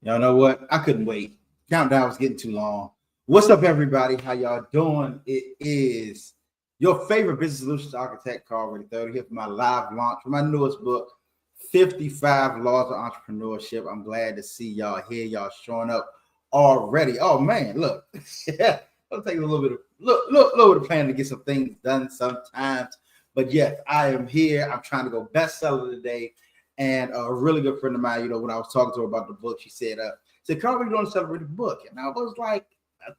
Y'all know what? I couldn't wait. Countdown was getting too long. What's up, everybody? How y'all doing? It is your favorite business solutions architect, Carl Ready 30, here for my live launch for my newest book, 55 Laws of Entrepreneurship. I'm glad to see y'all here. Y'all showing up already. Oh man, look. Yeah, it'll take a little bit of planning to get some things done sometimes. But yes, I am here. I'm trying to go bestseller today. And a really good friend of mine, when I was talking to her about the book, she said, Carl, we're going to celebrate the book. And I was like,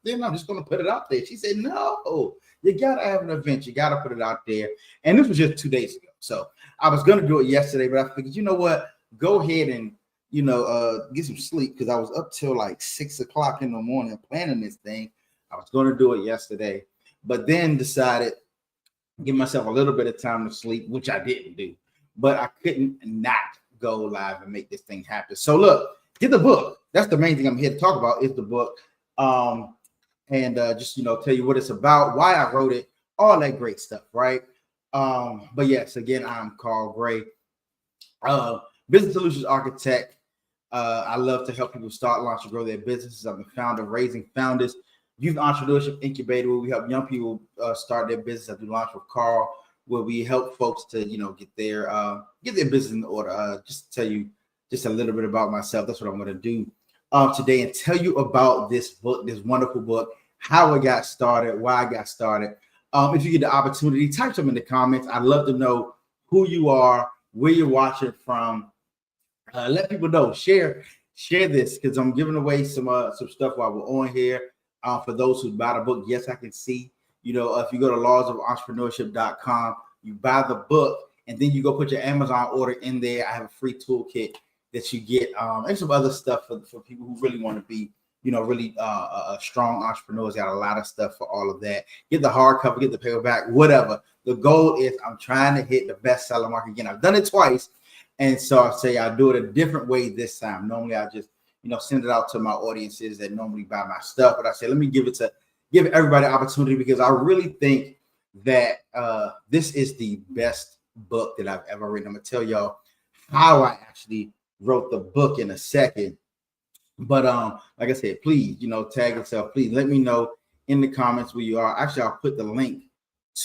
then I'm just going to put it out there. She said, no, you got to have an event. You got to put it out there. And this was just 2 days ago. So I was going to do it yesterday, but I figured, you know what? Go ahead and, get some sleep, because I was up till like 6 o'clock in the morning planning this thing. I was going to do it yesterday, but then decided give myself a little bit of time to sleep, which I didn't do. But I couldn't not go live and make this thing happen. So look, get the book. That's the main thing I'm here to talk about is the book. And just, tell you what it's about, why I wrote it, all that great stuff, right? But yes, again, I'm Carl Gray, business solutions architect. I love to help people start, launch, and grow their businesses. I'm the founder of Raising Founders Youth Entrepreneurship Incubator, where we help young people start their business. I do Launch with Carl, where we help folks to, get their business in order. Just to tell you just a little bit about myself. That's what I'm going to do today, and tell you about this book, this wonderful book, how it got started, why I got started. If you get the opportunity, type them in the comments. I'd love to know who you are, where you're watching from. Let people know. Share this, because I'm giving away some stuff while we're on here. For those who buy the book, yes, I can see. If you go to lawsofentrepreneurship.com, you buy the book, and then you go put your Amazon order in there. I have a free toolkit that you get, and some other stuff for people who really want to be, really strong entrepreneurs. Got a lot of stuff for all of that. Get the hardcover, get the paperback, whatever. The goal is I'm trying to hit the bestseller mark again. I've done it twice, and so I say I'll do it a different way this time. Normally I just send it out to my audiences that normally buy my stuff, but I say let me give everybody opportunity, because I really think that this is the best book that I've ever written. I'm gonna tell y'all how I actually wrote the book in a second. But like I said, please, tag yourself. Please let me know in the comments where you are. Actually, I'll put the link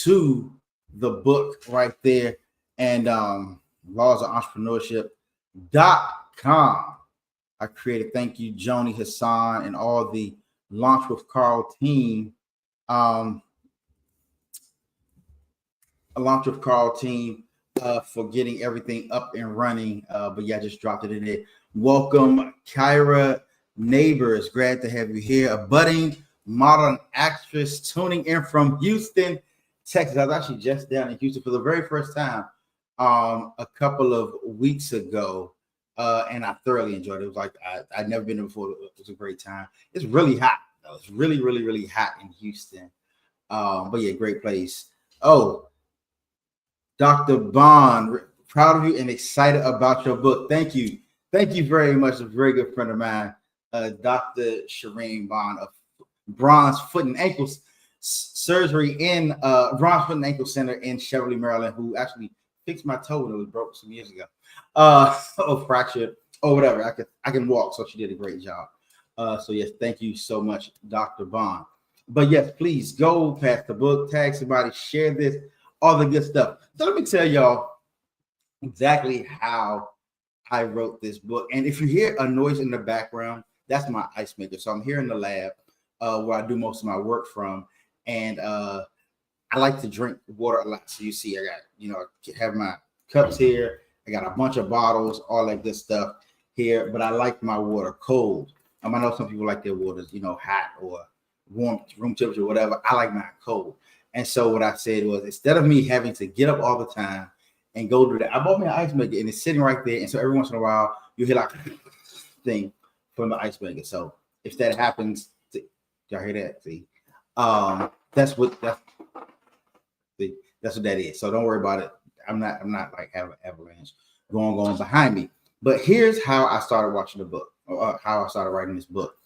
to the book right there, and lawsofentrepreneurship.com. I created. Thank you, Joni, Hassan, and all the Launch with Carl team. Launch with Carl team for getting everything up and running. But yeah, I just dropped it in there. Welcome, Kyra Neighbors. Glad to have you here. A budding modern actress tuning in from Houston, Texas. I was actually just down in Houston for the very first time a couple of weeks ago. And I thoroughly enjoyed it. It was like I'd never been there before. It was a great time. It's really hot, though. It's really, really, really hot in Houston. But yeah, great place. Oh, Dr. Bond, proud of you and excited about your book. Thank you. Thank you very much. A very good friend of mine, Dr. Shireen Bond of Bronze Foot and Ankle Surgery in Bronze Foot and Ankle Center in Cheverly, Maryland, who actually fixed my toe when it was broke some years ago. Or fractured or whatever. I can walk, so she did a great job. So yes, thank you so much, Dr. Bond. But yes, please go past the book, tag somebody, share this, all the good stuff. So let me tell y'all exactly how I wrote this book. And if you hear a noise in the background, that's my ice maker. So I'm here in the lab where I do most of my work from, and I like to drink water a lot. So you see, I got have my cups here. I got a bunch of bottles, all that good stuff here, but I like my water cold. I know some people like their waters, hot or warm, room temperature, whatever. I like mine cold. And so what I said was, instead of me having to get up all the time and go do that, I bought me an ice maker, and it's sitting right there. And so every once in a while, you hear like thing from the ice maker. So if that happens, y'all hear that? See, that's what that is. So don't worry about it. I'm not like having an avalanche going behind me. But here's how I started watching the book, or how I started writing this book.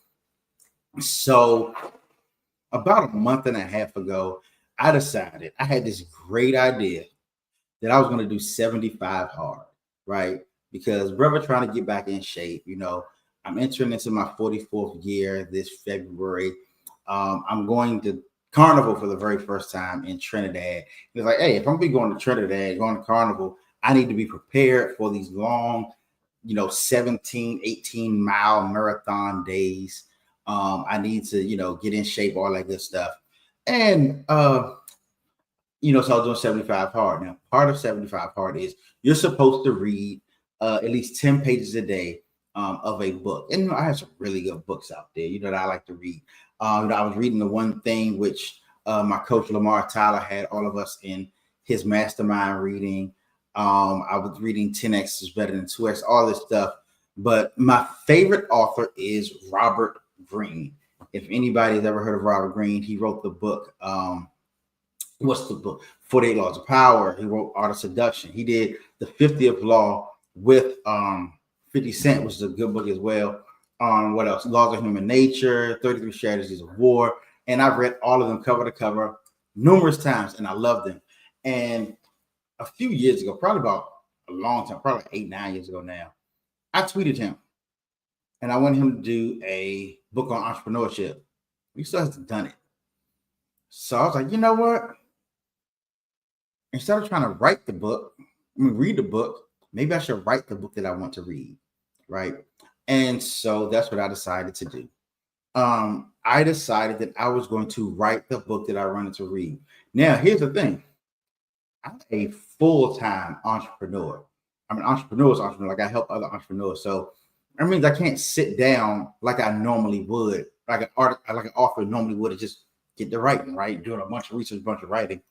So about a month and a half ago, I decided I had this great idea that I was going to do 75 hard, right? Because brother trying to get back in shape, I'm entering into my 44th year this February. I'm going to Carnival for the very first time in Trinidad. It's like, hey, if I'm be going to Trinidad, going to Carnival, I need to be prepared for these long, 17, 18-mile marathon days. I need to, get in shape, all that good stuff. And so I was doing 75 hard. Now, part of 75 hard is you're supposed to read at least 10 pages a day of a book. And I have some really good books out there, that I like to read. I was reading the one thing which my coach Lamar Tyler had all of us in his mastermind reading. I was reading 10X is better than 2X, all this stuff. But my favorite author is Robert Greene. If anybody's ever heard of Robert Greene, he wrote the book. What's the book? 48 Laws of Power. He wrote Art of Seduction. He did the 50th Law with 50 Cent, which is a good book as well. What else? Laws of Human Nature, 33 Strategies of War. And I've read all of them cover to cover numerous times, and I love them. And a few years ago, probably about a long time, probably 8-9 years ago now, I tweeted him, and I wanted him to do a book on entrepreneurship. He still hasn't done it. So I was like, you know what? Instead of trying to write the book, read the book, maybe I should write the book that I want to read, right? And so that's what I decided to do. I decided that I was going to write the book that I wanted to read. Now, here's the thing. I'm a full-time entrepreneur. I'm an entrepreneur's entrepreneur. Like, I help other entrepreneurs. So that means I can't sit down like I normally would, like an author normally would, and just get to writing, right? Doing a bunch of research, a bunch of writing.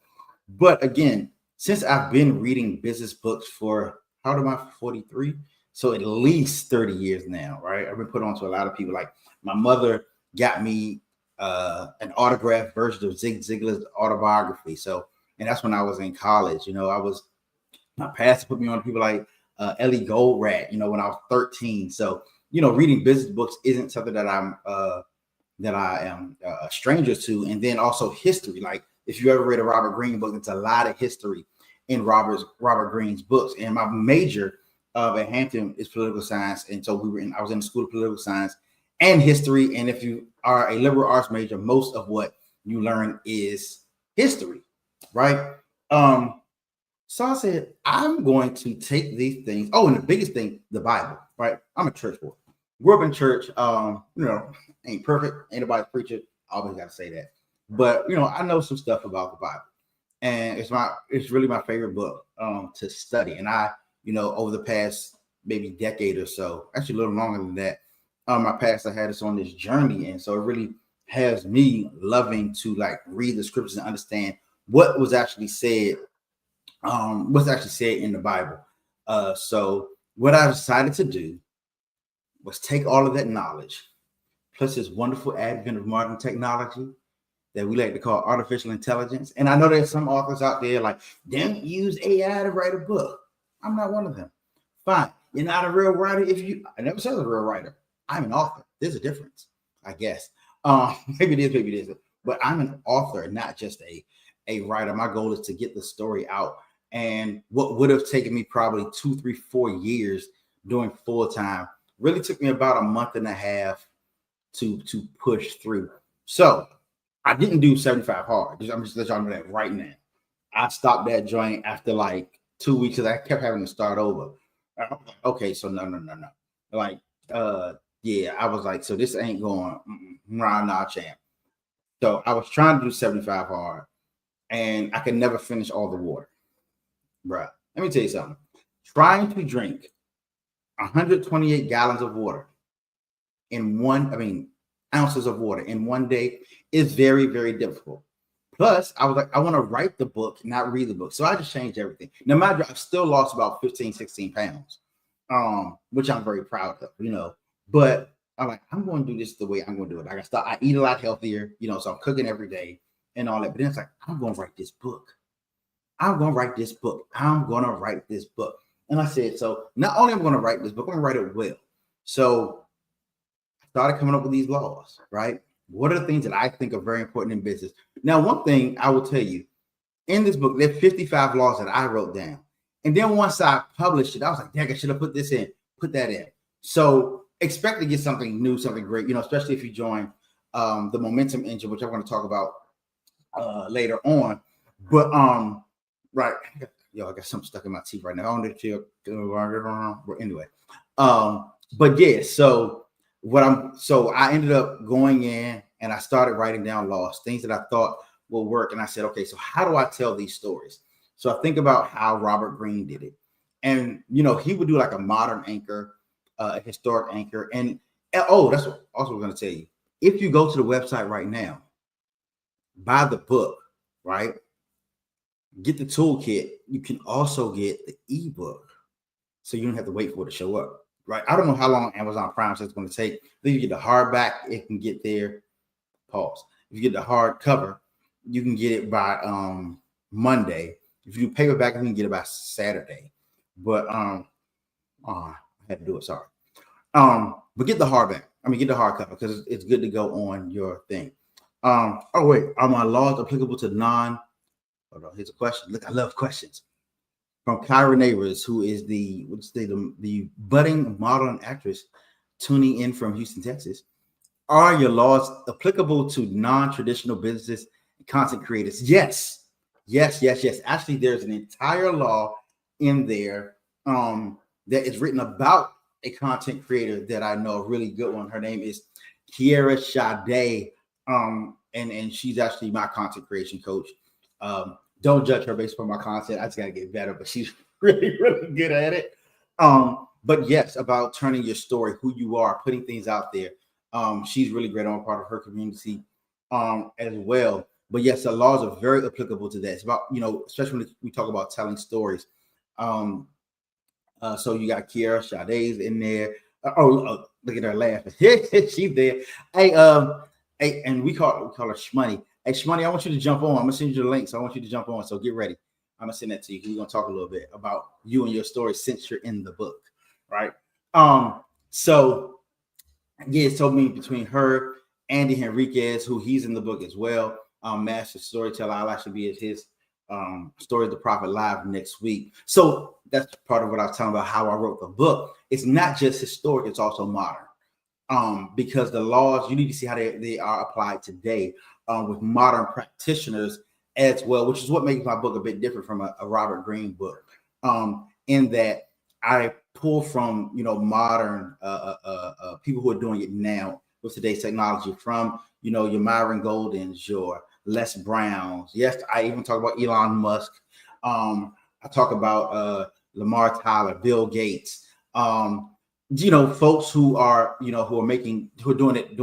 But again, since I've been reading business books for, how old am I, 43? So at least 30 years now, right? I've been put on to a lot of people. Like, my mother got me an autographed version of Zig Ziglar's autobiography. So, and that's when I was in college. My pastor put me on to people like Ellie Goldratt, when I was 13. So, reading business books isn't something that I am a stranger to. And then also history. Like, if you ever read a Robert Greene book, it's a lot of history in Robert Greene's books. And my major at Hampton is political science. And so I was in the School of Political Science and History. And if you are a liberal arts major, most of what you learn is history, right? So I said, I'm going to take these things. Oh, and the biggest thing, the Bible, right? I'm a church boy. Grew up in church, ain't perfect. Ain't nobody preaching. I always got to say that. But, I know some stuff about the Bible. And it's really my favorite book to study. And I, over the past maybe decade or so, actually a little longer than that, my pastor had us on this journey. And so it really has me loving to read the scriptures and understand what was actually said, in the Bible. So what I decided to do was take all of that knowledge, plus this wonderful advent of modern technology that we like to call artificial intelligence. And I know there's some authors out there like, don't use AI to write a book. I'm not one of them. Fine. You're not a real writer. I never said I was a real writer. I'm an author. There's a difference, I guess. Maybe it is, maybe it isn't. But I'm an author, not just a writer. My goal is to get the story out. And what would have taken me probably 2, 3, 4 years doing full time really took me about a month and a half to push through. So I didn't do 75 hard. I'm just let y'all know that right now. I stopped that joint after 2 weeks because I kept having to start over. Okay, so no. I was like, so this ain't going. Nah, champ. So I was trying to do 75 hard, and I could never finish all the water. Bruh, let me tell you something. Trying to drink 128 gallons of water ounces of water in one day is very, very difficult. Plus, I was like, I want to write the book, not read the book. So I just changed everything. Now, mind you, I've still lost about 15, 16 pounds, which I'm very proud of, But I'm like, I'm going to do this the way I'm going to do it. I eat a lot healthier, so I'm cooking every day and all that. But then it's like, I'm going to write this book. I'm going to write this book. I'm going to write this book. And I said, so not only am I going to write this book, I'm going to write it well. So I started coming up with these laws, right? What are the things that I think are very important in business? Now, one thing I will tell you, in this book, there are 55 laws that I wrote down. And then once I published it, I was like, dang, I should have put that in. So expect to get something new, something great, especially if you join the momentum engine, which I'm going to talk about later on. But right, yo, I got something stuck in my teeth right now. I don't know. But anyway, but yeah, so I ended up going in and I started writing down laws, things that I thought will work. And I said, okay, so how do I tell these stories? So I think about how Robert Greene did it. And, he would do like a modern anchor, a historic anchor. And, oh, that's what also we're going to tell you. If you go to the website right now, buy the book, right? Get the toolkit. You can also get the ebook. So you don't have to wait for it to show up, right? I don't know how long Amazon Prime says it's going to take. Then you get the hardback, it can get there. Pause. If you get the hardcover, you can get it by Monday. If you do paperback, you can get it by Saturday. But I had to do it. Sorry. But get the hardback. Get the hardcover because it's good to go on your thing. Oh wait, are my laws applicable to non? Hold on, here's a question. Look, I love questions from Kyra Neighbors, who is the budding model and actress tuning in from Houston, Texas. Are your laws applicable to non-traditional businesses and content creators? Yes. Actually, there's an entire law in there that is written about a content creator that I know, a really good one. Her name is Kiera Sade, and she's actually my content creation coach. Don't judge her based on my content. I just gotta get better, but she's really, really good at it. But yes, about turning your story, who you are, putting things out there. She's really great on part of her community as well. But yes, the laws are very applicable to that. It's about, especially when we talk about telling stories. So you got Kiera Sade's in there. Look at her laughing. She's there. Hey, and we call her Shmoney. Hey, Shmoney, I want you to jump on. I'm gonna send you the link, so I want you to jump on. So get ready. I'm gonna send that to you. We're gonna talk a little bit about you and your story since you're in the book, right? So between her, Andy Henriquez, who he's in the book as well, master storyteller. I'll actually be at his Story of the Prophet live next week. So that's part of what I was talking about, how I wrote the book. It's not just historic, it's also modern. Because the laws, you need to see how they are applied today with modern practitioners as well, which is what makes my book a bit different from a Robert Greene book, in that I pull from, modern people who are doing it now with today's technology, from, your Myron Goldens, your Les Browns. Yes, I even talk about Elon Musk. I talk about Lamar Tyler, Bill Gates, folks who are, who are doing it,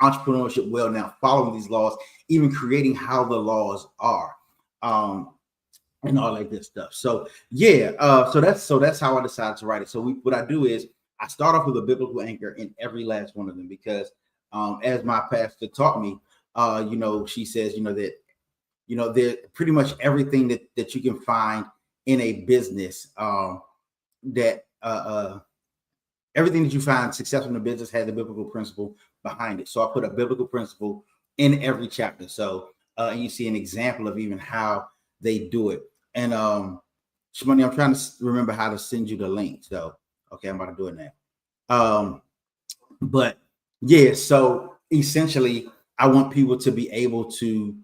entrepreneurship well now, following these laws, even creating how the laws are, and all that good stuff. So yeah, so that's how I decided to write it. So what I do is I start off with a biblical anchor in every last one of them, because as my pastor taught me, she says, that, there pretty much everything that you can find in a business, everything that you find successful in a business has a biblical principle behind it. So I put a biblical principle in every chapter. So and you see an example of even how they do it. And Shmoney, I'm trying to remember how to send you the link. So okay, I'm about to do it now. But yeah, so essentially, I want people to be able to,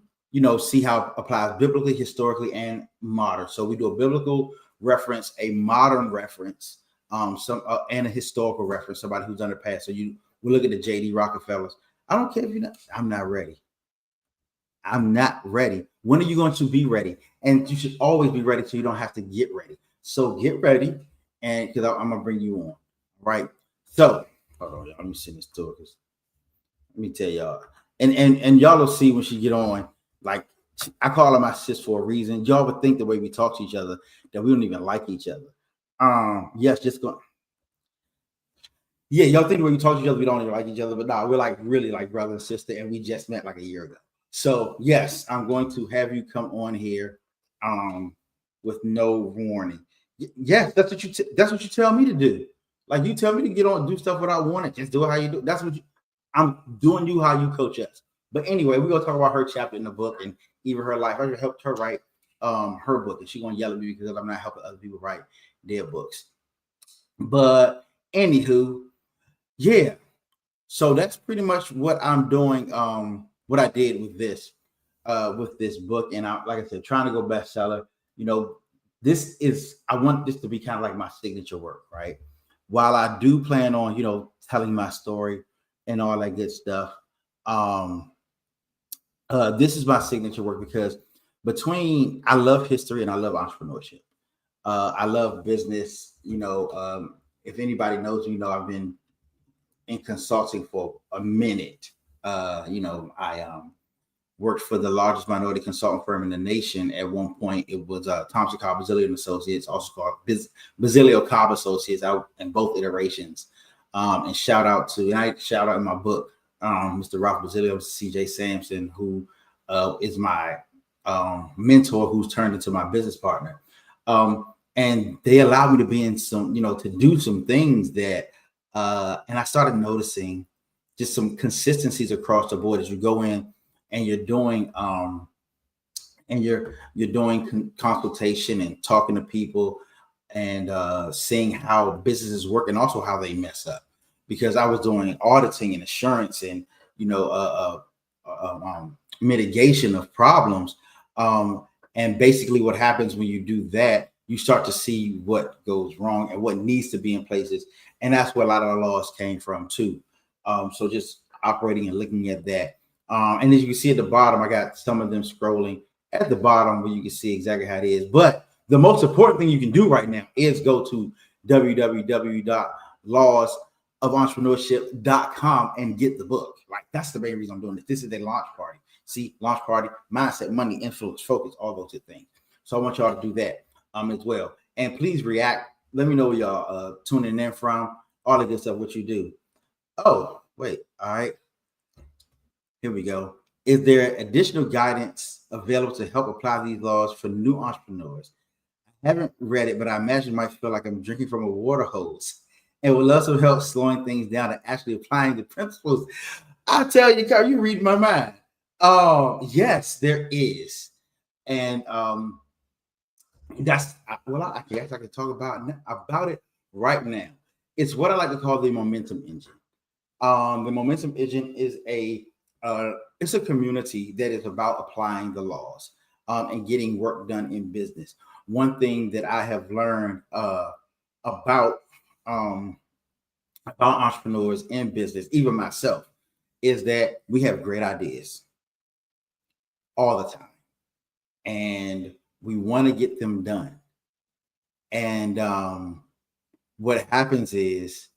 see how it applies biblically, historically, and modern. So we do a biblical reference, a modern reference, and a historical reference, somebody who's done the past. So we look at the J.D. Rockefellers. I don't care if you're not. I'm not ready. I'm not ready. When are you going to be ready? And you should always be ready so you don't have to get ready. So get ready, and because I'm gonna bring you on, right? So hold on, let me send this to her. Let me tell y'all, and y'all will see when she get on. Like, I call her my sis for a reason. Y'all would think the way we talk to each other that we don't even like each other. Yes, just go. Yeah, y'all think the way we talk to each other we don't even like each other, but no, we're like really like brother and sister, and we just met like a year ago. So yes, I'm going to have you come on here with no warning. Yes, that's what you tell me to do. Like, you tell me to get on, do stuff without warning. Just do it how you do. That's what I'm doing. You how you coach us. But anyway, we're gonna talk about her chapter in the book and even her life. I helped her write her book, and she's gonna yell at me because I'm not helping other people write their books. But Anywho, yeah. So that's pretty much what I'm doing. What I did with this book, and I, like I said, trying to go bestseller. You know, I want this to be kind of like my signature work, right? While I do plan on, telling my story and all that good stuff, um, this is my signature work because I love history and I love entrepreneurship. I love business. If anybody knows, I've been in consulting for a minute. I worked for the largest minority consulting firm in the nation. At one point, it was Thompson Cobb Basilio and Associates, also called Basilio Cobb Associates, out in both iterations. And I shout out in my book, Mr. Ralph Basilio, CJ Sampson, who is my mentor, who's turned into my business partner. And they allowed me to be in some, to do some things that, and I started noticing just some consistencies across the board as you go in and you're doing consultation and talking to people and seeing how businesses work and also how they mess up. Because I was doing auditing and assurance and mitigation of problems, and basically what happens when you do that, you start to see what goes wrong and what needs to be in places, and that's where a lot of the laws came from too. So just operating and looking at that. And as you can see at the bottom, I got some of them scrolling at the bottom where you can see exactly how it is. But the most important thing you can do right now is go to www.lawsofentrepreneurship.com and get the book. Like, that's the main reason I'm doing this. This is a launch party. See, launch party, mindset, money, influence, focus, all those things. So I want y'all to do that as well. And please react. Let me know where y'all tuning in from, all the good stuff, what you do. Oh, wait. All right. Here we go. Is there additional guidance available to help apply these laws for new entrepreneurs? I haven't read it, but I imagine it might feel like I'm drinking from a water hose and would love some help slowing things down and actually applying the principles. I tell you, Carl, you read my mind. Yes, there is. And I guess I can talk about it right now. It's what I like to call the momentum engine. The momentum engine is it's a community that is about applying the laws and getting work done in business. One thing that I have learned about entrepreneurs in business, even myself, is that we have great ideas all the time, and we want to get them done. And what happens is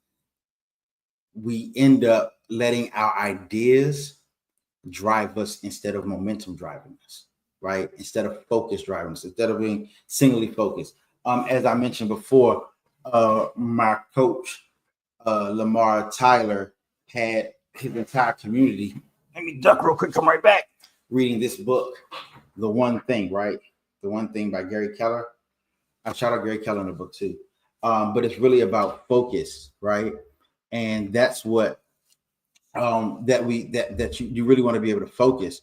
we end up letting our ideas drive us instead of momentum driving us, right? Instead of focus driving us, instead of being singly focused. As I mentioned before, my coach, Lamar Tyler, had his entire community. Let me duck real quick, come right back. Reading this book, The One Thing, right? The One Thing by Gary Keller. I shout out Gary Keller in the book too. But it's really about focus, right? And that's what that you really want to be able to focus.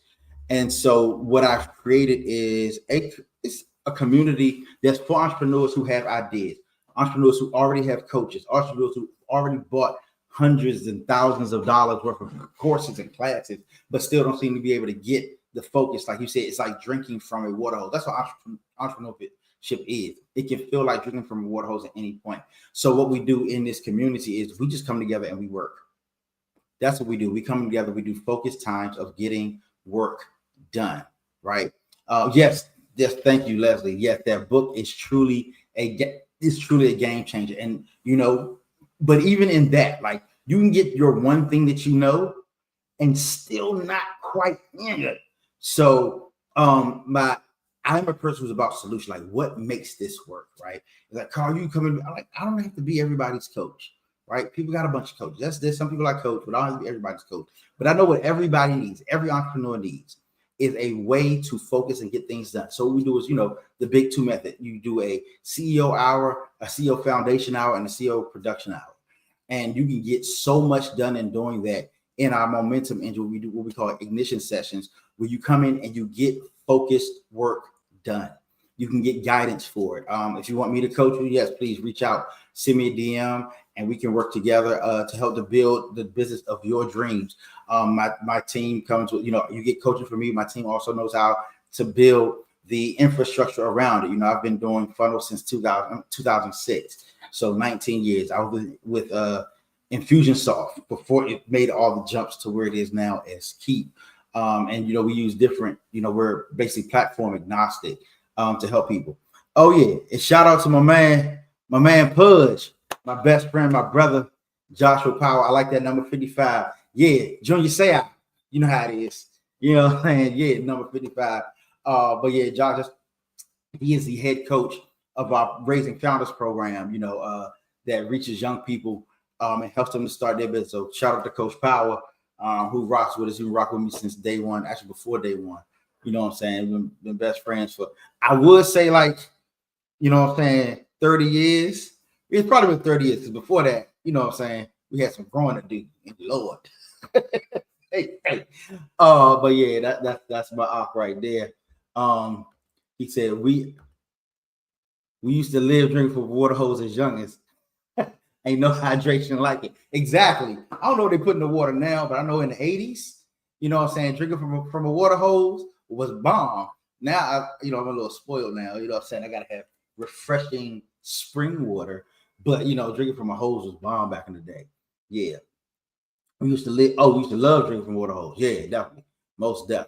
And so what I've created is it's a community that's for entrepreneurs who have ideas, entrepreneurs who already have coaches, entrepreneurs who already bought hundreds and thousands of dollars worth of courses and classes, but still don't seem to be able to get the focus. Like you said, it's like drinking from a water hose. That's what entrepreneurship is. It can feel like drinking from a water hose at any point. So what we do in this community is we just come together and we work. That's what we do. We come together, we do focused times of getting work done, right? Yes, thank you, Leslie. Yes, that book is truly a game changer. And, but even in that, like, you can get your one thing that you know and still not quite in it. So I'm a person who's about solution, like what makes this work, right? It's like, Carl, you come in, I'm like, I don't have to be everybody's coach. Right? People got a bunch of coaches. There's some people I coach, but I don't have to be everybody's coach. But I know what everybody needs, every entrepreneur needs, is a way to focus and get things done. So what we do is, the big two method. You do a CEO hour, a CEO foundation hour, and a CEO production hour. And you can get so much done in doing that in our momentum engine. We do what we call ignition sessions, where you come in and you get focused work done. You can get guidance for it. If you want me to coach you, yes, please reach out, send me a DM, and we can work together to help to build the business of your dreams. My team comes with, you get coaching from me. My team also knows how to build the infrastructure around it. I've been doing funnels since 2006, so 19 years. I was with Infusionsoft before it made all the jumps to where it is now as Keep. And we use different, we're basically platform agnostic to help people. Oh yeah, and shout out to my man Pudge, my best friend, my brother Joshua Power. I like that number 55. Yeah, Junior Seau. You know how it is. You know what I'm saying? Yeah, number 55. But yeah, Josh, he is the head coach of our Raising Founders program, that reaches young people and helps them to start their business. So shout out to Coach Power, who rocks with us, who rocked with me since day one, actually before day one. You know what I'm saying? We've been best friends for, I would say, like, 30 years. It's probably been 30 years, because before that, we had some growing to do. Lord. hey. But yeah, that's my op right there. He said we used to live drinking from water hose as youngins. Ain't no hydration like it. Exactly. I don't know what they put in the water now, but I know in the 80s, drinking from a water hose was bomb. Now I'm a little spoiled now. I gotta have refreshing spring water, but drinking from a hose was bomb back in the day. Yeah. We used to love drinking from water hose. Yeah, definitely. Most def.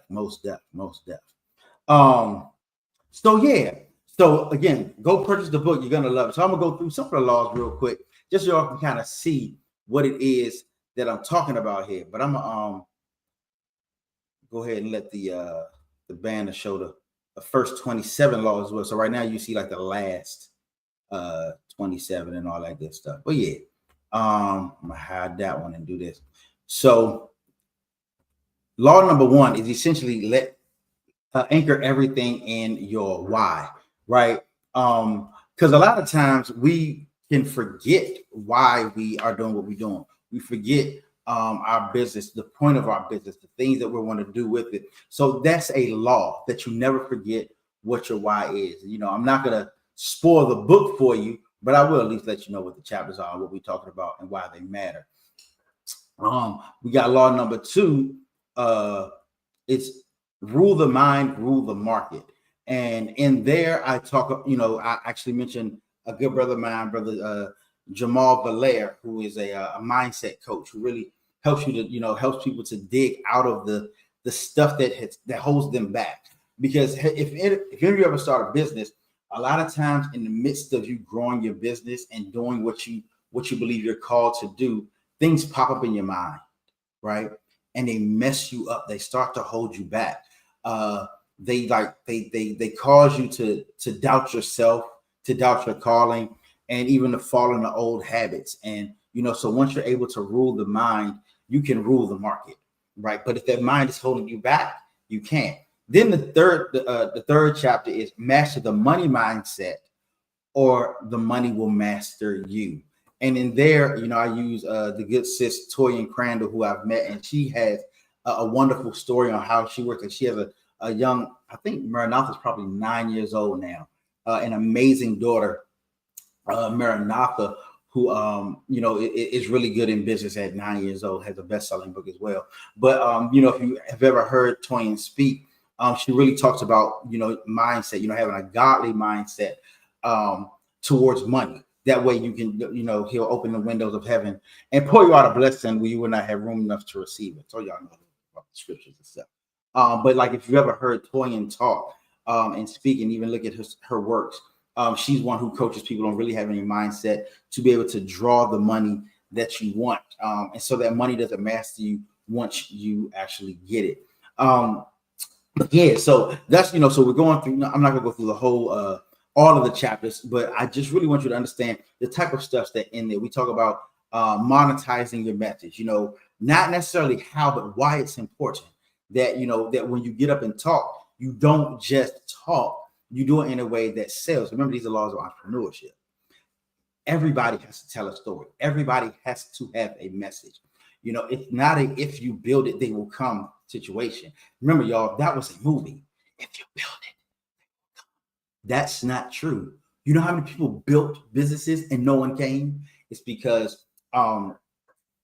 So yeah. So again, go purchase the book. You're gonna love it. So I'm gonna go through some of the laws real quick, just so y'all can kind of see what it is that I'm talking about here. But I'm gonna go ahead and let the banner show the first 27 laws as well. So right now you see like the last 27 and all that good stuff. But yeah, I'm gonna hide that one and do this. So law number 1 is essentially anchor everything in your why, right? Because a lot of times we can forget why we are doing what we're doing. We forget our business, the point of our business, the things that we want to do with it. So that's a law, that you never forget what your why is. I'm not gonna spoil the book for you, but I will at least let you know what the chapters are, what we're talking about, and why they matter. We got law number 2. It's rule the mind, rule the market. And in there, I talk, I actually mentioned a good brother of mine, brother Jamal Valaire, who is a mindset coach who really helps you to, helps people to dig out of the stuff that holds them back. Because if you ever start a business, a lot of times in the midst of you growing your business and doing what you believe you're called to do, things pop up in your mind, right? And they mess you up. They start to hold you back. They cause you to doubt yourself, to doubt your calling, and even to fall into old habits. And so once you're able to rule the mind, you can rule the market, right? But if that mind is holding you back, you can't. Then the third chapter is master the money mindset, or the money will master you. And in there, I use the good sis Toyin Crandall, who I've met, and she has a wonderful story on how she works. And she has a young, I think Maranatha is probably 9 years old now, an amazing daughter, Maranatha, who is really good in business at 9 years old, has a best-selling book as well. But if you have ever heard Toyin speak, she really talks about mindset, having a godly mindset towards money. That way you can, he'll open the windows of heaven and pour you out a blessing where you will not have room enough to receive it. So y'all know about the scriptures and stuff. But like, if you ever heard Toyin talk and speak and even look at her works, she's one who coaches people on really having a mindset to be able to draw the money that you want. And so that money doesn't master you once you actually get it. Yeah, so that's, so we're going through, I'm not gonna go through the whole, all of the chapters, but I just really want you to understand the type of stuff that in there. We talk about monetizing your message, not necessarily how, but why it's important that, that when you get up and talk, you don't just talk, you do it in a way that sells. Remember, these are laws of entrepreneurship. Everybody has to tell a story. Everybody has to have a message. It's not a, if you build it, they will come situation. Remember, y'all, that was a movie. If you build it, that's not true. You know how many people built businesses and no one came? It's because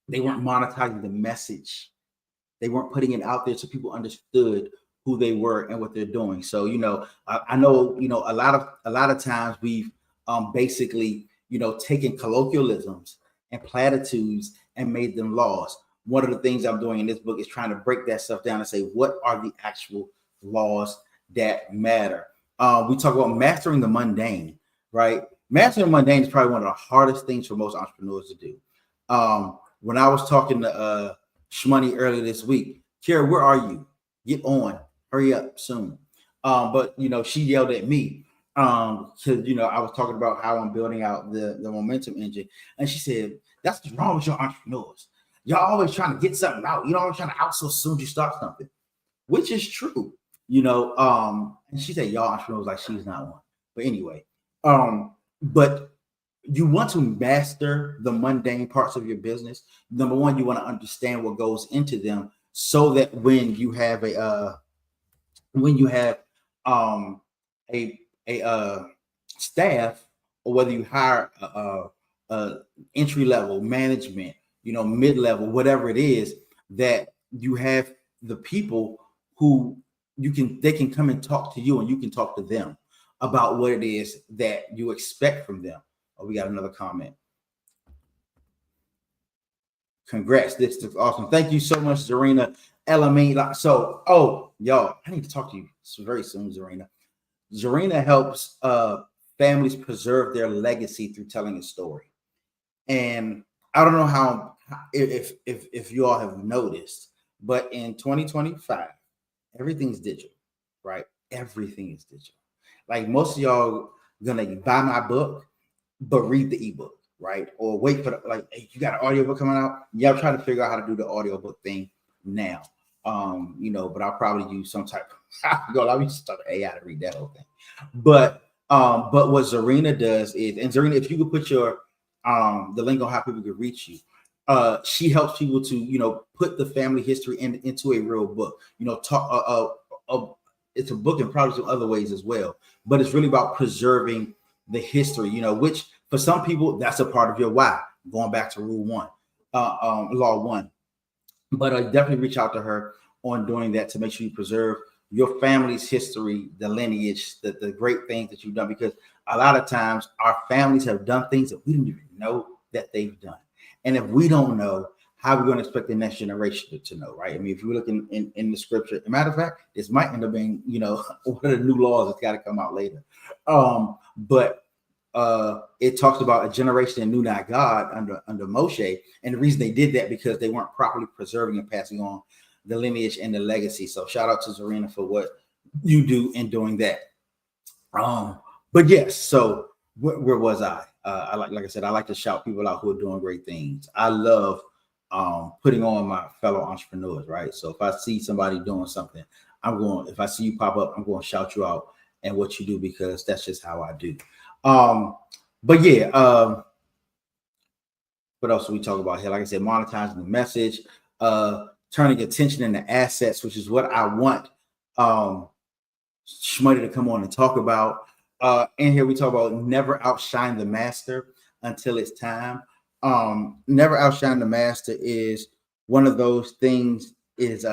they weren't monetizing the message. They weren't putting it out there so people understood who they were and what they're doing. So, I know, a lot of times we've basically, taken colloquialisms and platitudes and made them laws. One of the things I'm doing in this book is trying to break that stuff down and say, what are the actual laws that matter? We talk about mastering the mundane, right? Mastering the mundane is probably one of the hardest things for most entrepreneurs to do. When I was talking to Shmoney earlier this week, Kara, where are you? Get on, hurry up soon. But she yelled at me because I was talking about how I'm building out the momentum engine, and she said, "That's what's wrong with your entrepreneurs. Y'all always trying to get something out. You're always trying to outsource as soon as you start something," which is true, And she said, "Y'all entrepreneurs," like she's not one. But anyway, but you want to master the mundane parts of your business. Number one, you want to understand what goes into them, so that when you have a staff, or whether you hire a entry level management, mid level, whatever it is, that you have the people who they can come and talk to you, and you can talk to them about what it is that you expect from them. Oh, we got another comment. Congrats, this is awesome. Thank you so much, Zarina Elamine. So, y'all, I need to talk to you very soon, Zarina. Zarina helps families preserve their legacy through telling a story. And I don't know how if you all have noticed, but in 2025, everything's digital, right? Everything is digital. Like, most of y'all gonna buy my book, but read the ebook, right? Or wait for hey, you got an audiobook coming out. Yeah, I'm trying to figure out how to do the audiobook thing now. But I'll probably use some type of I'll use some type of AI to read that whole thing. But what Zarina does is, and Zarina, if you could put your the link on how people can reach you. She helps people to put the family history into a real book. It's a book and probably some other ways as well, but it's really about preserving the history, which for some people that's a part of your why, going back to law one. But I definitely reach out to her on doing that to make sure you preserve your family's history, the lineage, the great things that you've done, because a lot of times our families have done things that we didn't even know that they've done. And if we don't know, how are we going to expect the next generation to know, right? I mean, if you look in the scripture, as a matter of fact, this might end up being, one of the new laws that's got to come out later. But it talks about a generation that knew not God under Moshe. And the reason they did that because they weren't properly preserving and passing on the lineage and the legacy. So shout out to Zarina for what you do in doing that. But yes, so where was I? Like I said, I like to shout people out who are doing great things. I love putting on my fellow entrepreneurs, right? So if I see somebody doing something, if I see you pop up, I'm going to shout you out and what you do, because that's just how I do. But yeah, what else do we talk about here? Like I said, monetizing the message, turning attention into assets, which is what I want Shmoney to come on and talk about. In here we talk about never outshine the master until it's time. Never outshine the master is one of those things. It's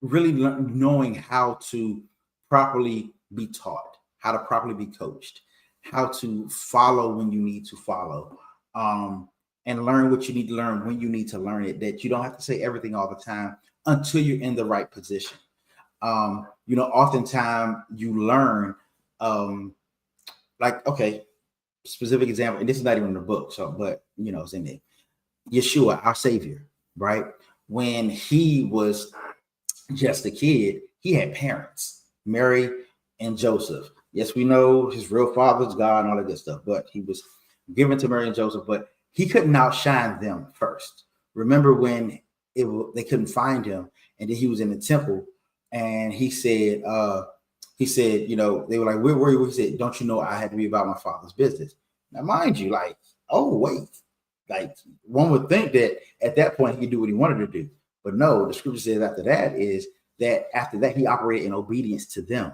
really knowing how to properly be taught, how to properly be coached, how to follow when you need to follow, and learn what you need to learn when you need to learn it. That you don't have to say everything all the time until you're in the right position. Oftentimes you learn, okay, specific example, and this is not even in the book, but it's in there. Yeshua, our Savior, right? When he was just a kid, he had parents, Mary and Joseph. Yes, we know his real father's God and all that good stuff, but he was given to Mary and Joseph, but he couldn't outshine them first. Remember when they couldn't find him, and then he was in the temple, and he said, they were like, where were you? He said, don't you know I had to be about my father's business? Now, mind you, one would think that at that point he could do what he wanted to do. But no, the scripture says after that he operated in obedience to them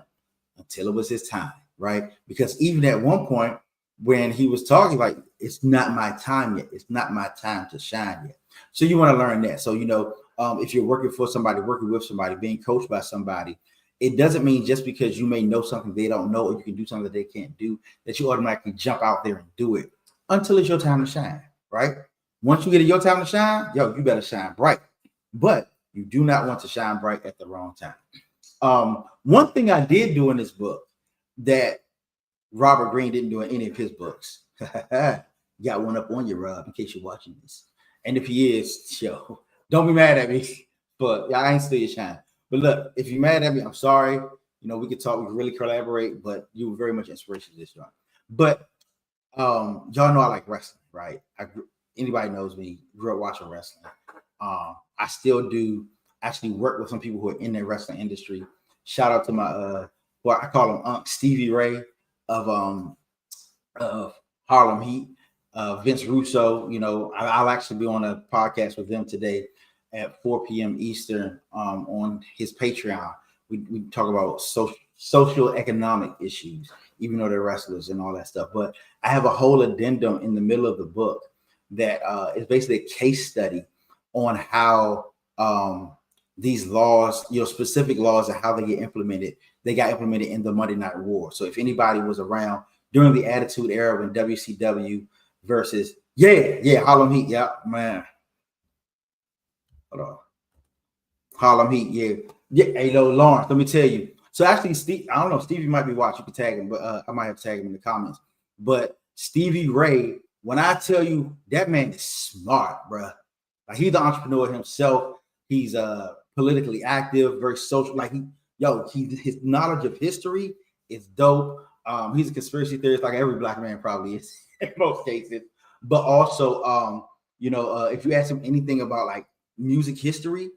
until it was his time. right? Because even at one point when he was talking, like, it's not my time yet. It's not my time to shine yet. So you want to learn that. So, if you're working for somebody, working with somebody, being coached by somebody, it doesn't mean just because you may know something they don't know, or you can do something that they can't do, that you automatically jump out there and do it until it's your time to shine, right? Once you get your time to shine, you better shine bright. But you do not want to shine bright at the wrong time. One thing I did do in this book that Robert Greene didn't do in any of his books. Got one up on you, Rob, in case you're watching this. And if he is, don't be mad at me. But I ain't still your shine. But look, if you're mad at me, I'm sorry. We could talk, we could really collaborate, but you were very much inspiration to this, John. But y'all know I like wrestling, right? Anybody knows me, grew up watching wrestling. I still do actually work with some people who are in the wrestling industry. Shout out to my well, I call him Unc Stevie Ray of Harlem Heat, Vince Russo. I'll actually be on a podcast with them today at 4 p.m. Eastern on his Patreon. We talk about social economic issues, even though they're wrestlers and all that stuff. But I have a whole addendum in the middle of the book that is basically a case study on how these laws, specific laws, and how they get implemented. They got implemented in the Monday Night War. So if anybody was around during the Attitude Era when WCW versus Harlem Heat, man. Hold on. Harlem Heat, Hey, Lawrence, let me tell you. So actually, Steve, I don't know, Stevie might be watching. You can tag him, but I might have tagged him in the comments. But Stevie Ray, when I tell you that man is smart, bro. Like, he's the entrepreneur himself. He's politically active, very social. Like his knowledge of history is dope. He's a conspiracy theorist, like every black man probably is in most cases. But also, if you ask him anything about like music history,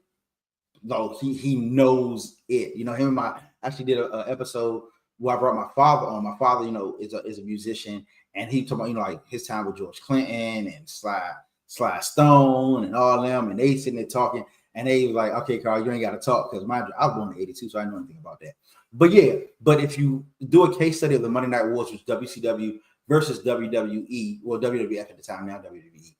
he knows it. Him and I actually did an episode where I brought my father on. My father, is a musician, and he talked about like his time with George Clinton and Sly Stone and all them, and they sitting there talking, and they was like, "Okay, Carl, you ain't got to talk," because I was born in '82, so I know anything about that. But if you do a case study of the Monday Night Wars, which WCW versus WWE, well, WWF at the time, now WWE,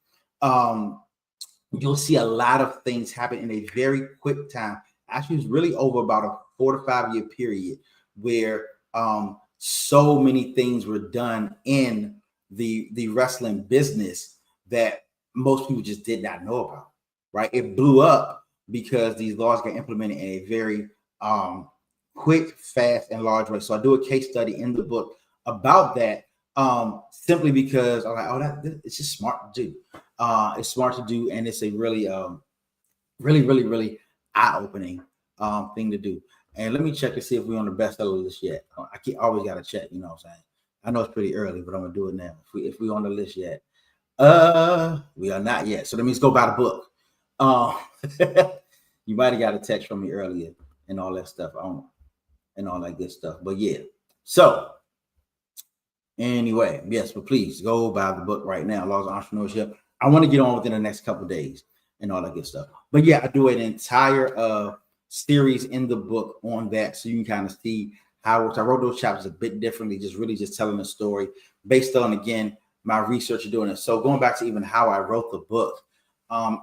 you'll see a lot of things happen in a very quick time. Actually, it's really over about a 4 to 5 year period where so many things were done in the wrestling business that most people just did not know about, right? It blew up because these laws got implemented in a very quick, fast, and large way. So I do a case study in the book about that, simply because I'm like, it's just smart to do. It's smart to do, and it's a really, really eye-opening thing to do. And let me check to see if we're on the bestseller list yet. I always got to check, you know what I'm saying? I know it's pretty early, but I'm gonna do it now. If we're on the list yet, we are not yet. So that means go buy the book. You might have got a text from me earlier and all that stuff, and all that good stuff. But so anyway, yes, but please go buy the book right now, Laws of Entrepreneurship. I want to get on within the next couple of days and all that good stuff. But I do an entire series in the book on that, so you can kind of see how I wrote those chapters a bit differently, just telling a story based on, again, my research of doing it. So going back to even how I wrote the book, I've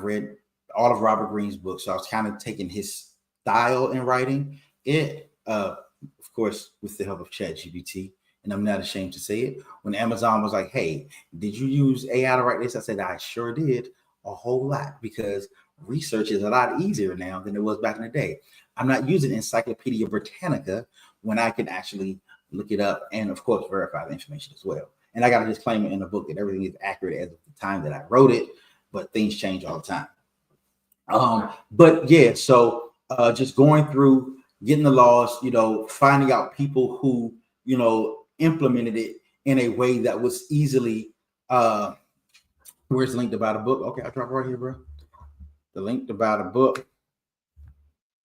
read all of Robert Greene's books, so I was kind of taking his style in writing it, of course, with the help of ChatGPT. And I'm not ashamed to say it. When Amazon was like, "Hey, did you use AI to write this?" I said, "I sure did, a whole lot," because research is a lot easier now than it was back in the day. I'm not using Encyclopedia Britannica when I can actually look it up and, of course, verify the information as well. And I got a disclaimer in the book that everything is accurate as of the time that I wrote it, but things change all the time. So just going through, getting the laws, finding out people who, implemented it in a way that was easily, where's the link to buy the book? Okay, I dropped right here, bro. The link to buy the book.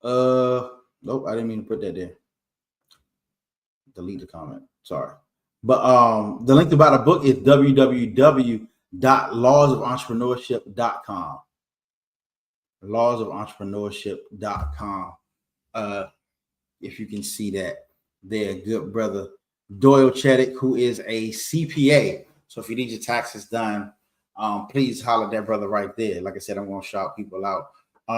Nope, I didn't mean to put that there. Delete the comment. Sorry. But the link to buy the book is www.lawsofentrepreneurship.com. Lawsofentrepreneurship.com. if you can see that there, good brother Doyle Cheddick, who is a CPA. So if you need your taxes done, please holler at that brother right there. Like I said, I'm going to shout people out.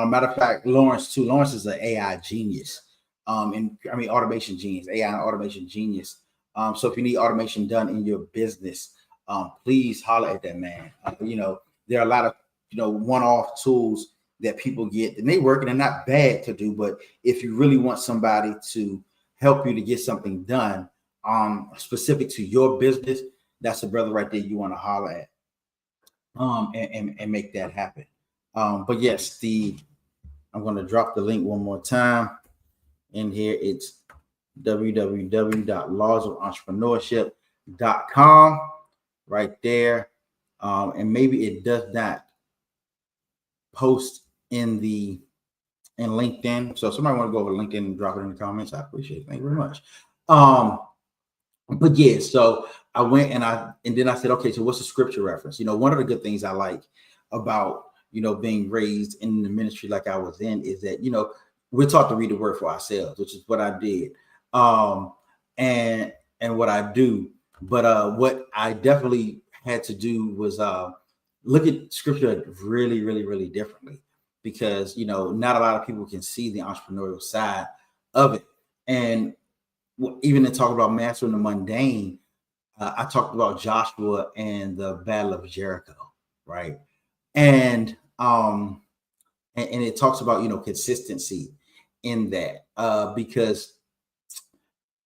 Matter of fact, Lawrence too. Lawrence is an AI genius. And I mean automation genius, AI and automation genius. So if you need automation done in your business, please holler at that man. There are a lot of one-off tools that people get, and they work, and they're not bad to do. But if you really want somebody to help you to get something done, specific to your business, that's the brother right there you want to holler at, and make that happen. But yes, I'm going to drop the link one more time in here. It's www.lawsofentrepreneurship.com right there. And maybe it does not post in LinkedIn. So if somebody want to go over LinkedIn and drop it in the comments, I appreciate it. Thank you very much. But yeah, so I went and then I said, okay, so what's the scripture reference? One of the good things I like about, being raised in the ministry like I was in is that, we're taught to read the word for ourselves, which is what I did. And what I do. But what I definitely had to do was look at scripture really, really, really differently, because, not a lot of people can see the entrepreneurial side of it. And even in talking about mastering the mundane, I talked about Joshua and the Battle of Jericho, right? And it talks about consistency in that, because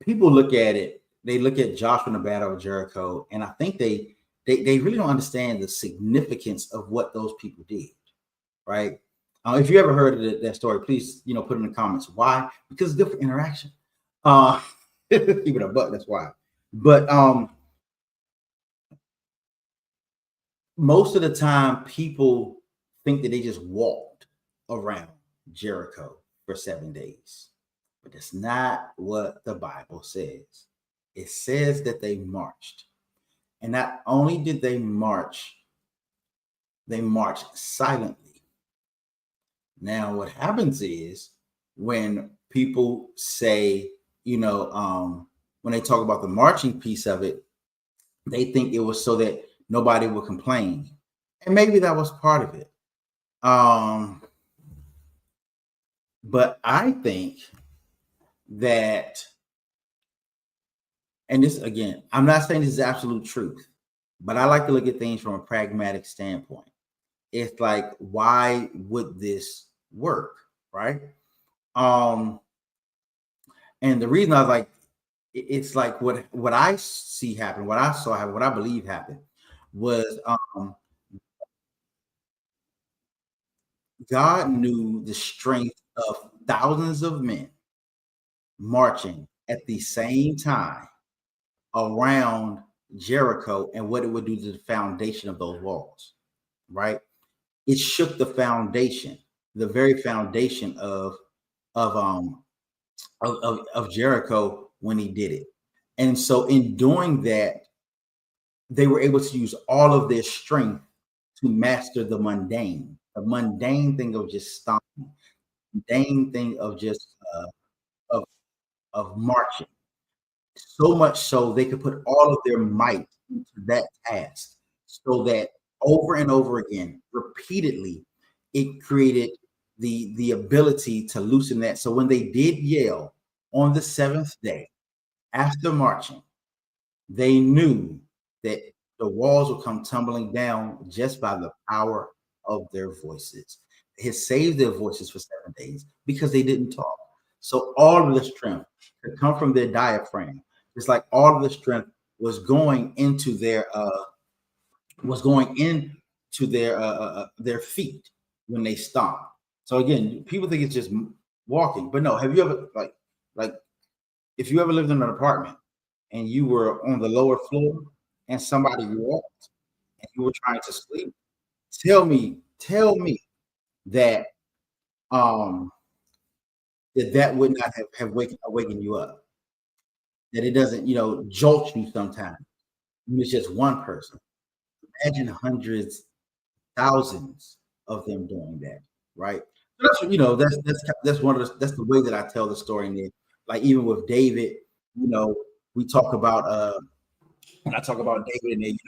people look at it, they look at Joshua and the Battle of Jericho, and I think they really don't understand the significance of what those people did, right? If you ever heard of that story, please put in the comments why, because it's good for interaction. Keep it a buck, that's why. But most of the time people think that they just walked around Jericho for 7 days, but that's not what the Bible says. It says that they marched, and not only did they marched silently. Now what happens is, when people say, when they talk about the marching piece of it, they think it was so that nobody would complain. And maybe that was part of it. But I think that, and this again, I'm not saying this is absolute truth, but I like to look at things from a pragmatic standpoint. It's like, why would this work, right? And the reason I was like, it's like what I see happen, what I saw happen, what I believe happened was, God knew the strength of thousands of men marching at the same time around Jericho, and what it would do to the foundation of those walls, right? It shook the foundation, the very foundation of Jericho when he did it. And so in doing that, they were able to use all of their strength to master the mundane thing of just stomping, mundane thing of just of marching. So much so they could put all of their might into that task, so that over and over again, repeatedly, it created the ability to loosen that. So when they did yell on the seventh day after marching, they knew that the walls would come tumbling down just by the power of their voices. It had saved their voices for 7 days because they didn't talk. So all of the strength could come from their diaphragm. It's like all of the strength was going into their their feet when they stomped. So again, people think it's just walking, but no. Have you ever like if you ever lived in an apartment and you were on the lower floor and somebody walked and you were trying to sleep? Tell me that that would not have awakened you up. That it doesn't, jolt you sometimes. It's just one person. Imagine hundreds, thousands of them doing that, right? So that's that's one of that's the way that I tell the story in there. like even with David, we talk about when I talk about David and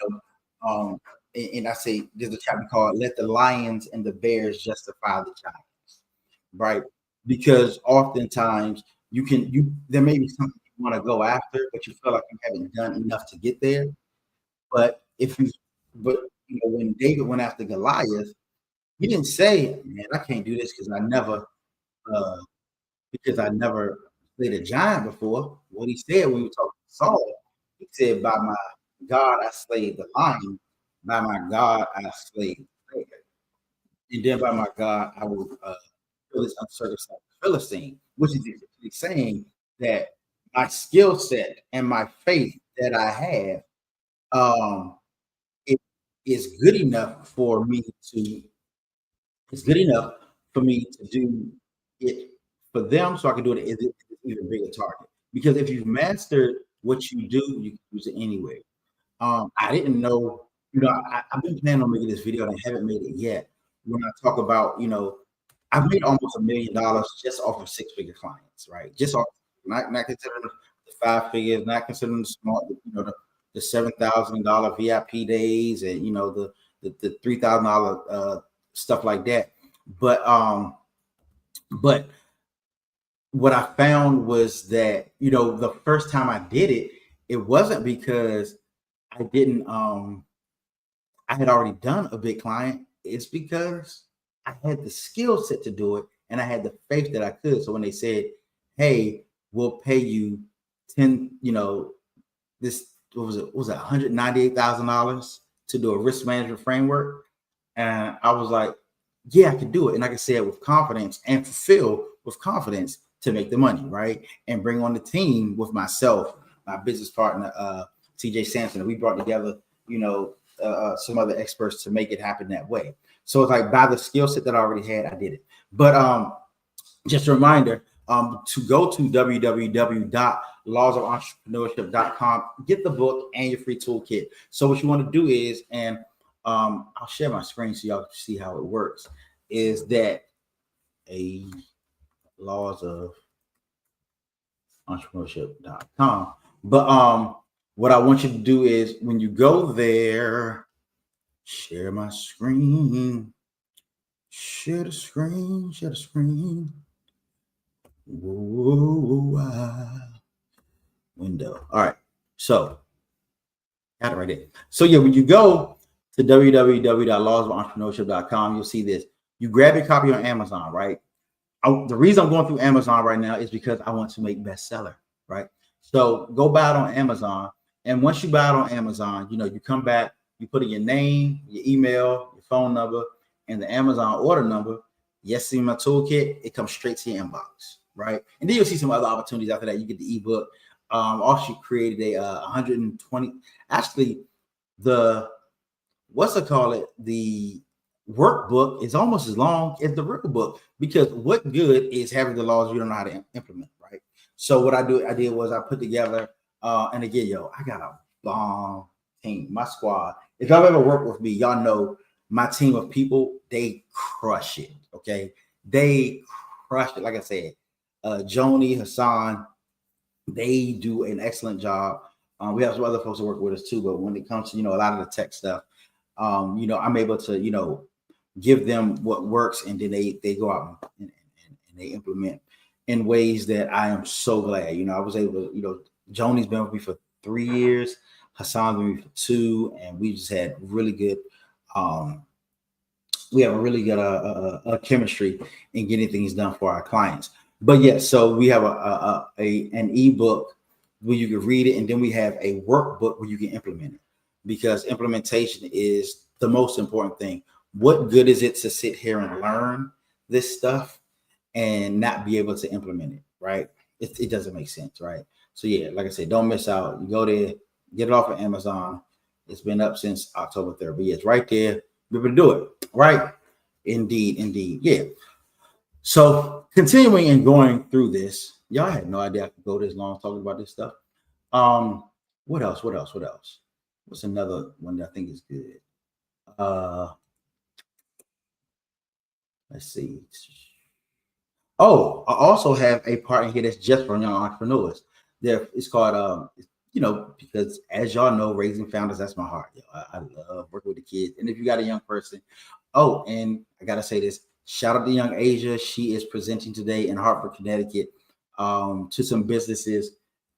and I say there's a chapter called "Let the Lions and the Bears Justify the Giants," right? Because oftentimes there may be something you want to go after, but you feel like you haven't done enough to get there. But if you, but when David went after Goliath, he didn't say, "Man, I can't do this uh, because I never played a giant before." What he said when we were talking to Saul, he said, "By my God, I slayed the lion. By my God, I slayed the bear. And then by my God, I will kill this uncircumcised Philistine," which is essentially saying that my skill set and my faith that I have um, it is good enough for me to it's good enough for me to do it for them so I can do it at an even bigger target. Because if you've mastered what you do, you can use it anywhere. I didn't know, I've been planning on making this video and I haven't made it yet. When I talk about, I've made almost $1 million just off of six-figure clients, right? Just off, not considering the five figures, not considering the small, the $7,000 VIP days and the $3,000 stuff like that. But what I found was that the first time I did it, it wasn't because I didn't I had already done a big client. It's because I had the skill set to do it and I had the faith that I could. So when they said, "Hey, we'll pay you 10, this what was it? What was it $198,000 to do a risk management framework?" And I was like, "Yeah, I can do it." And I can say it with confidence and fulfill with confidence to make the money, right? And bring on the team with myself, my business partner, TJ Sampson. And we brought together, some other experts to make it happen that way. So it's like by the skill set that I already had, I did it. But just a reminder to go to www.lawsofentrepreneurship.com, get the book and your free toolkit. So what you want to do is, and I'll share my screen so y'all can see how it works, is that a Laws of Entrepreneurship.com. But what I want you to do is when you go there, share my screen. Share the screen. Whoa, window. All right. So, got it right there. So, yeah, when you go to www.lawsofentrepreneurship.com, you'll see this. You grab your copy on Amazon, right? The reason I'm going through Amazon right now is because I want to make bestseller, right? So, go buy it on Amazon. And once you buy it on Amazon, you come back, you put in your name, your email, your phone number, and the Amazon order number. Yes, see my toolkit, it comes straight to your inbox, right? And then you'll see some other opportunities after that. You get the ebook. Also created a 120. Actually, the the workbook is almost as long as the real book because what good is having the laws you don't know how to implement, right? So what I did was I put together, and again, I got a bomb team, my squad. If y'all ever worked with me, y'all know my team of people, they crush it. Okay. They crush it. Like I said, Joni, Hassan, they do an excellent job. We have some other folks that work with us too, but when it comes to, a lot of the tech stuff, I'm able to, give them what works and then they go out and they implement in ways that I am so glad. I was able to, Joni's been with me for 3 years, Hassan's been with me for 2, and we just had really good we have a really good chemistry in getting things done for our clients. But yeah, so we have an ebook where you can read it, and then we have a workbook where you can implement it, because implementation is the most important thing. What good is it to sit here and learn this stuff and not be able to implement it, right? It doesn't make sense, right? So yeah, like I said, don't miss out. You go there, get it off of Amazon. It's been up since October 3rd, but yeah, it's right there. Be able to do it, right? Indeed. Yeah. So continuing and going through this, y'all had no idea I could go this long talking about this stuff. What else? What's another one that I think is good? Let's see. Oh, I also have a part in here that's just for young entrepreneurs. There, it's called, because as y'all know, raising founders, that's my heart. I love working with the kids. And if you got a young person, oh, and I gotta say this, shout out to young Asia. She is presenting today in Hartford, Connecticut, to some businesses.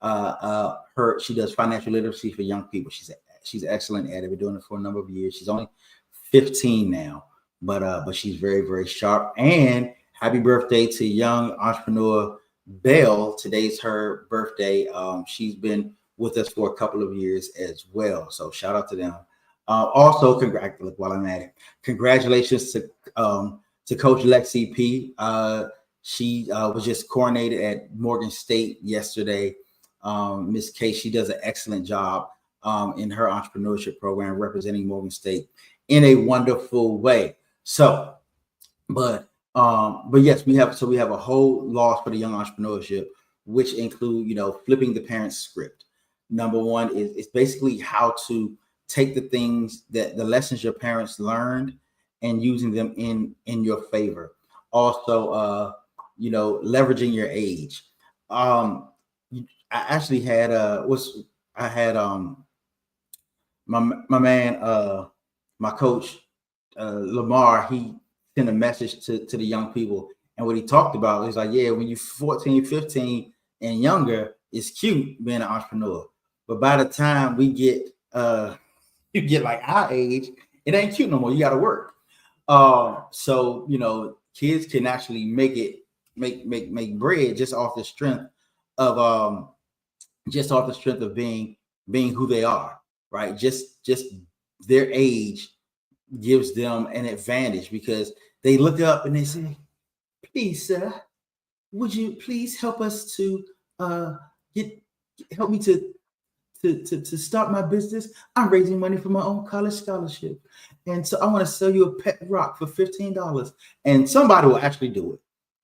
She does financial literacy for young people. She's excellent at it. Been doing it for a number of years. She's only 15 now, but she's very, very sharp. And happy birthday to young entrepreneur Belle. Today's her birthday. She's been with us for a couple of years as well. So shout out to them. Also, while I'm at it, congratulations to Coach Lexi P. She was just coronated at Morgan State yesterday. Miss K, she does an excellent job in her entrepreneurship program, representing Morgan State in a wonderful way. So, but yes, we have a whole loss for the young entrepreneurship, which include, flipping the parents' script. Number one is it's basically how to take the lessons your parents learned and using them in your favor. Also, leveraging your age. I actually had my man, my coach, Lamar, he sent a message to the young people. And what he talked about is like, yeah, when you're 14, 15 and younger, it's cute being an entrepreneur. But by the time we get, you get like our age, it ain't cute no more. You got to work. So, kids can actually make bread just off the strength of being who they are, right? Just their age gives them an advantage because they look up and they say, please, sir, would you please help us to help me to start my business? I'm raising money for my own college scholarship. And so I want to sell you a pet rock for $15. And somebody will actually do it,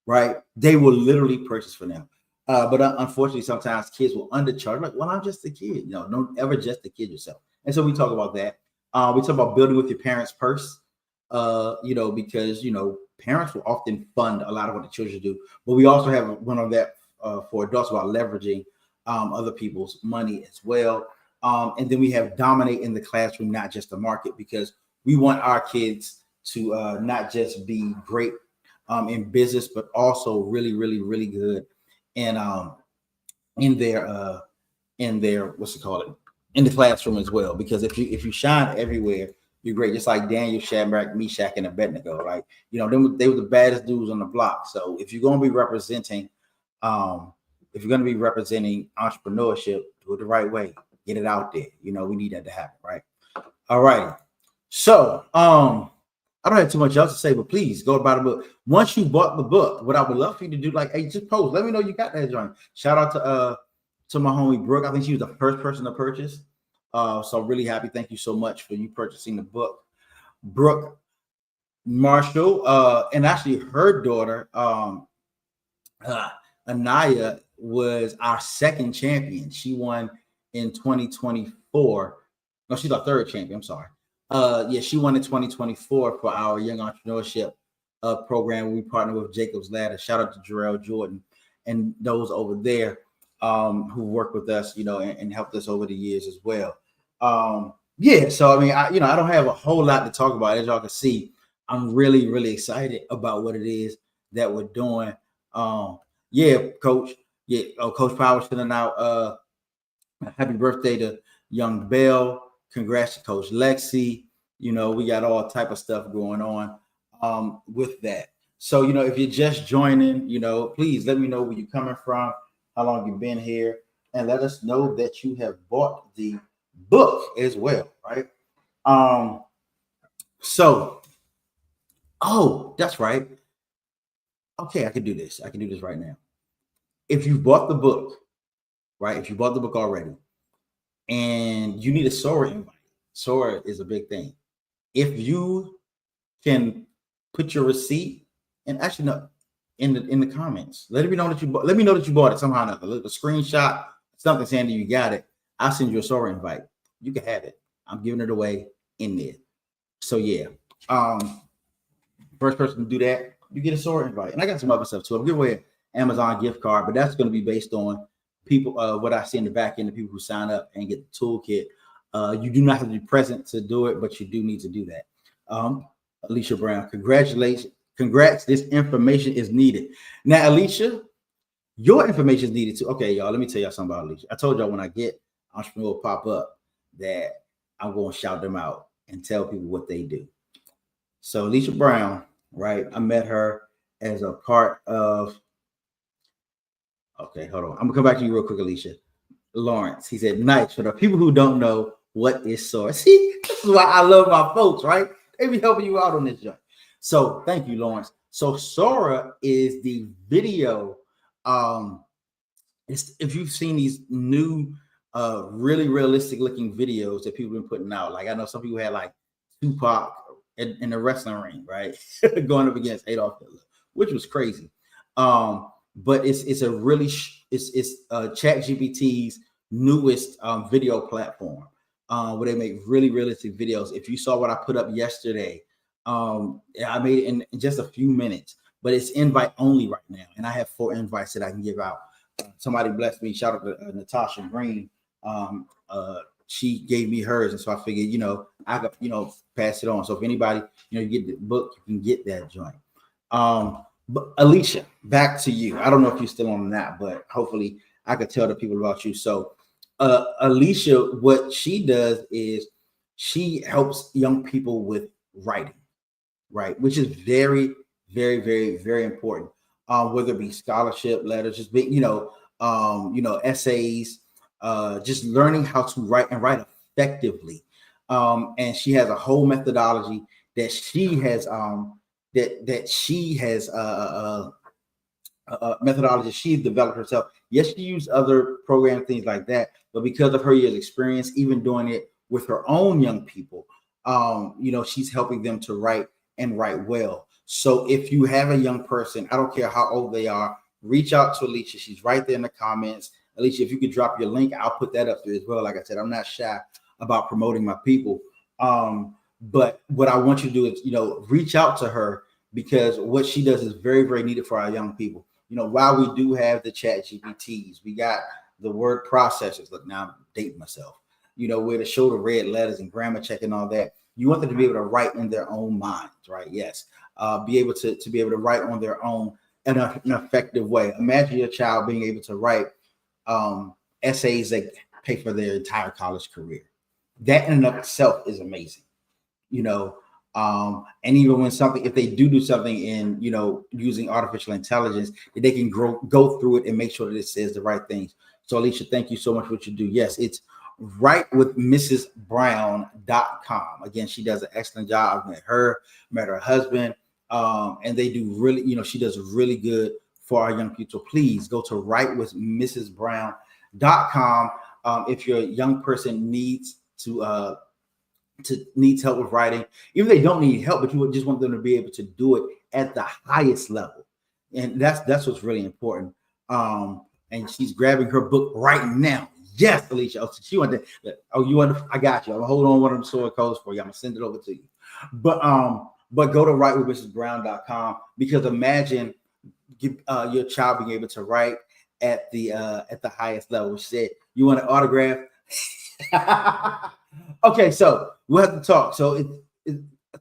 right? They will literally purchase for them. But unfortunately, sometimes kids will undercharge. Like, well, I'm just a kid. Don't ever just a kid yourself. And so we talk about that. We talk about building with your parents' purse, because, parents will often fund a lot of what the children do. But we also have one of that for adults about leveraging other people's money as well. And then we have dominate in the classroom, not just the market, because we want our kids to not just be great in business, but also really, really, really good in their in the classroom as well. Because if you shine everywhere, you're great. Just like Daniel, Shadrach, Meshach, and Abednego, right? They were the baddest dudes on the block. So if you're going to be representing entrepreneurship, do it the right way. Get it out there. We need that to happen, right? All right. So I don't have too much else to say, but please go buy the book. Once you bought the book, what I would love for you to do, hey, just post. Let me know you got that joint. Shout out to my homie Brooke. I think she was the first person to purchase. So I'm really happy. Thank you so much for you purchasing the book. Brooke Marshall, and actually her daughter, Anaya, was our second champion. She won in 2024. No, she's our third champion. I'm sorry. She won in 2024 for our young entrepreneurship program. We partnered with Jacob's Ladder. Shout out to Jarrell Jordan and those over there who worked with us, and helped us over the years as well. So I don't have a whole lot to talk about. As y'all can see, I'm really, really excited about what it is that we're doing. Coach. Coach Power sending out happy birthday to young Belle. Congrats to Coach Lexi. We got all type of stuff going on with that. So, if you're just joining, please let me know where you're coming from, how long you've been here, and let us know that you have bought the book as well, right? That's right. Okay, I can do this. I can do this right now. If you bought the book, right? If you bought the book already, and you need a Sora invite, Sora is a big thing. If you can put your receipt and actually no, in the comments, let me know that you bought it somehow. A screenshot, something saying that you got it. I'll send you a Sora invite. You can have it. I'm giving it away in there. So first person to do that you get a Sora invite. And I got some other stuff too. I'm giving away an Amazon gift card, but that's going to be based on people, what I see in the back end, the people who sign up and get the toolkit. You do not have to be present to do it, but you do need to do that. Alicia Brown, congratulations. Congrats. This information is needed. Now, Alicia, your information is needed too. Okay, y'all, let me tell y'all something about Alicia. I told y'all when I get Entrepreneur pop up that I'm going to shout them out and tell people what they do. So Alicia Brown, right? I met her as a part of, okay, hold on. I'm gonna come back to you real quick, Alicia. Lawrence, he said, nice. For the people who don't know, what is Sora? See, this is why I love my folks, right? They be helping you out on this joint. So thank you, Lawrence. So Sora is the video. If you've seen these new, really realistic looking videos that people have been putting out, like I know some people had like Tupac in the wrestling ring, right? Going up against Adolf Hitler, which was crazy. But it's a really, it's ChatGPT's newest video platform where they make really realistic videos. If you saw what I put up yesterday, I made it in just a few minutes, but it's invite only right now. And I have 4 invites that I can give out. Somebody blessed me. Shout out to Natasha Green. She gave me hers. And so I figured, I could, pass it on. So if anybody, you get the book, you can get that joint. But Alicia, back to you. I don't know if you're still on that, but hopefully I could tell the people about you. So Alicia, what she does is she helps young people with writing, right? Which is very, very, very, very important. Whether it be scholarship letters, just be, essays, just learning how to write and write effectively. And she has a whole methodology that she has methodology she's developed herself. Yes, she used other programs, things like that, but because of her years experience, even doing it with her own young people, she's helping them to write and write well. So if you have a young person, I don't care how old they are, reach out to Alicia. She's right there in the comments. Alicia, if you could drop your link, I'll put that up there as well. Like I said, I'm not shy about promoting my people. But what I want you to do is, reach out to her, because what she does is very, very needed for our young people. While we do have the chat GPTs, we got the word processors. Look, now I'm dating myself, where to show the red letters and grammar check and all that. You want them to be able to write in their own minds, right? Yes. Be able to be able to write on their own in an effective way. Imagine your child being able to write essays that pay for their entire college career. That in and of itself is amazing. And even when if they do something in, using artificial intelligence, they can go through it and make sure that it says the right things. So Alicia, thank you so much for what you do. Yes, it's writewithmrsbrown.com. Again, she does an excellent job. I've met her husband, and they do really, she does really good for our young people. So please go to writewithmrsbrown.com. If your young person needs needs help with writing, even if they don't need help, but you would just want them to be able to do it at the highest level. And that's what's really important. And she's grabbing her book right now. Yes, Alicia. Oh, she wanted to, I got you. I'm gonna hold on one of the soil codes for you. I'm gonna send it over to you. But go to writewithmrsbrown.com, because imagine your child being able to write at the highest level. She said, you want an autograph? Okay, so we'll have to talk. So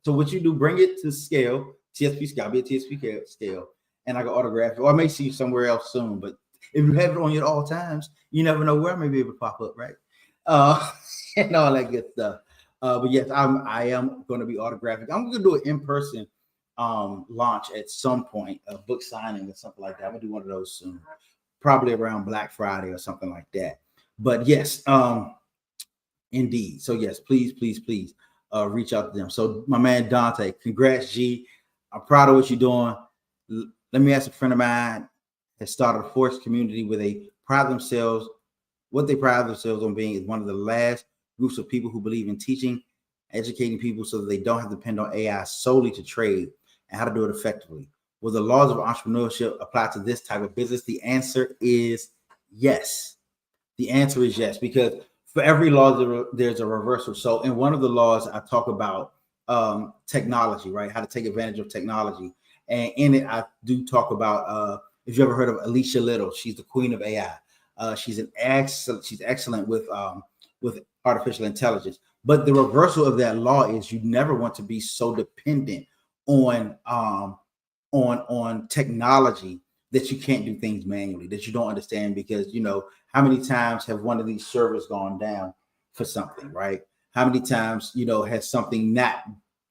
so what you do, bring it to scale, TSP scale, be a TSP scale, and I can autograph it. Or I may see you somewhere else soon, but if you have it on you at all times, you never know where I may be able to pop up, right? And all that good stuff. But yes, I am going to be autographing. I'm going to do an in-person launch at some point, a book signing or something like that. I'm going to do one of those soon, probably around Black Friday or something like that. But yes, indeed. So yes, please reach out to them. So my man Dante, congrats, G. I'm proud of what you're doing. Let me ask a friend of mine has started a force community where they pride themselves on being is one of the last groups of people who believe in teaching, educating people so that they don't have to depend on AI solely to trade and how to do it effectively. Will the laws of entrepreneurship apply to this type of business? The answer is yes. The answer is yes, because for every law, there's a reversal. So in one of the laws, I talk about technology, right? How to take advantage of technology. And in it, I do talk about if you ever heard of Alicia Little, she's the queen of AI. She's excellent with artificial intelligence. But the reversal of that law is you never want to be so dependent on technology that you can't do things manually, that you don't understand, because how many times have one of these servers gone down for something, right? How many times has something not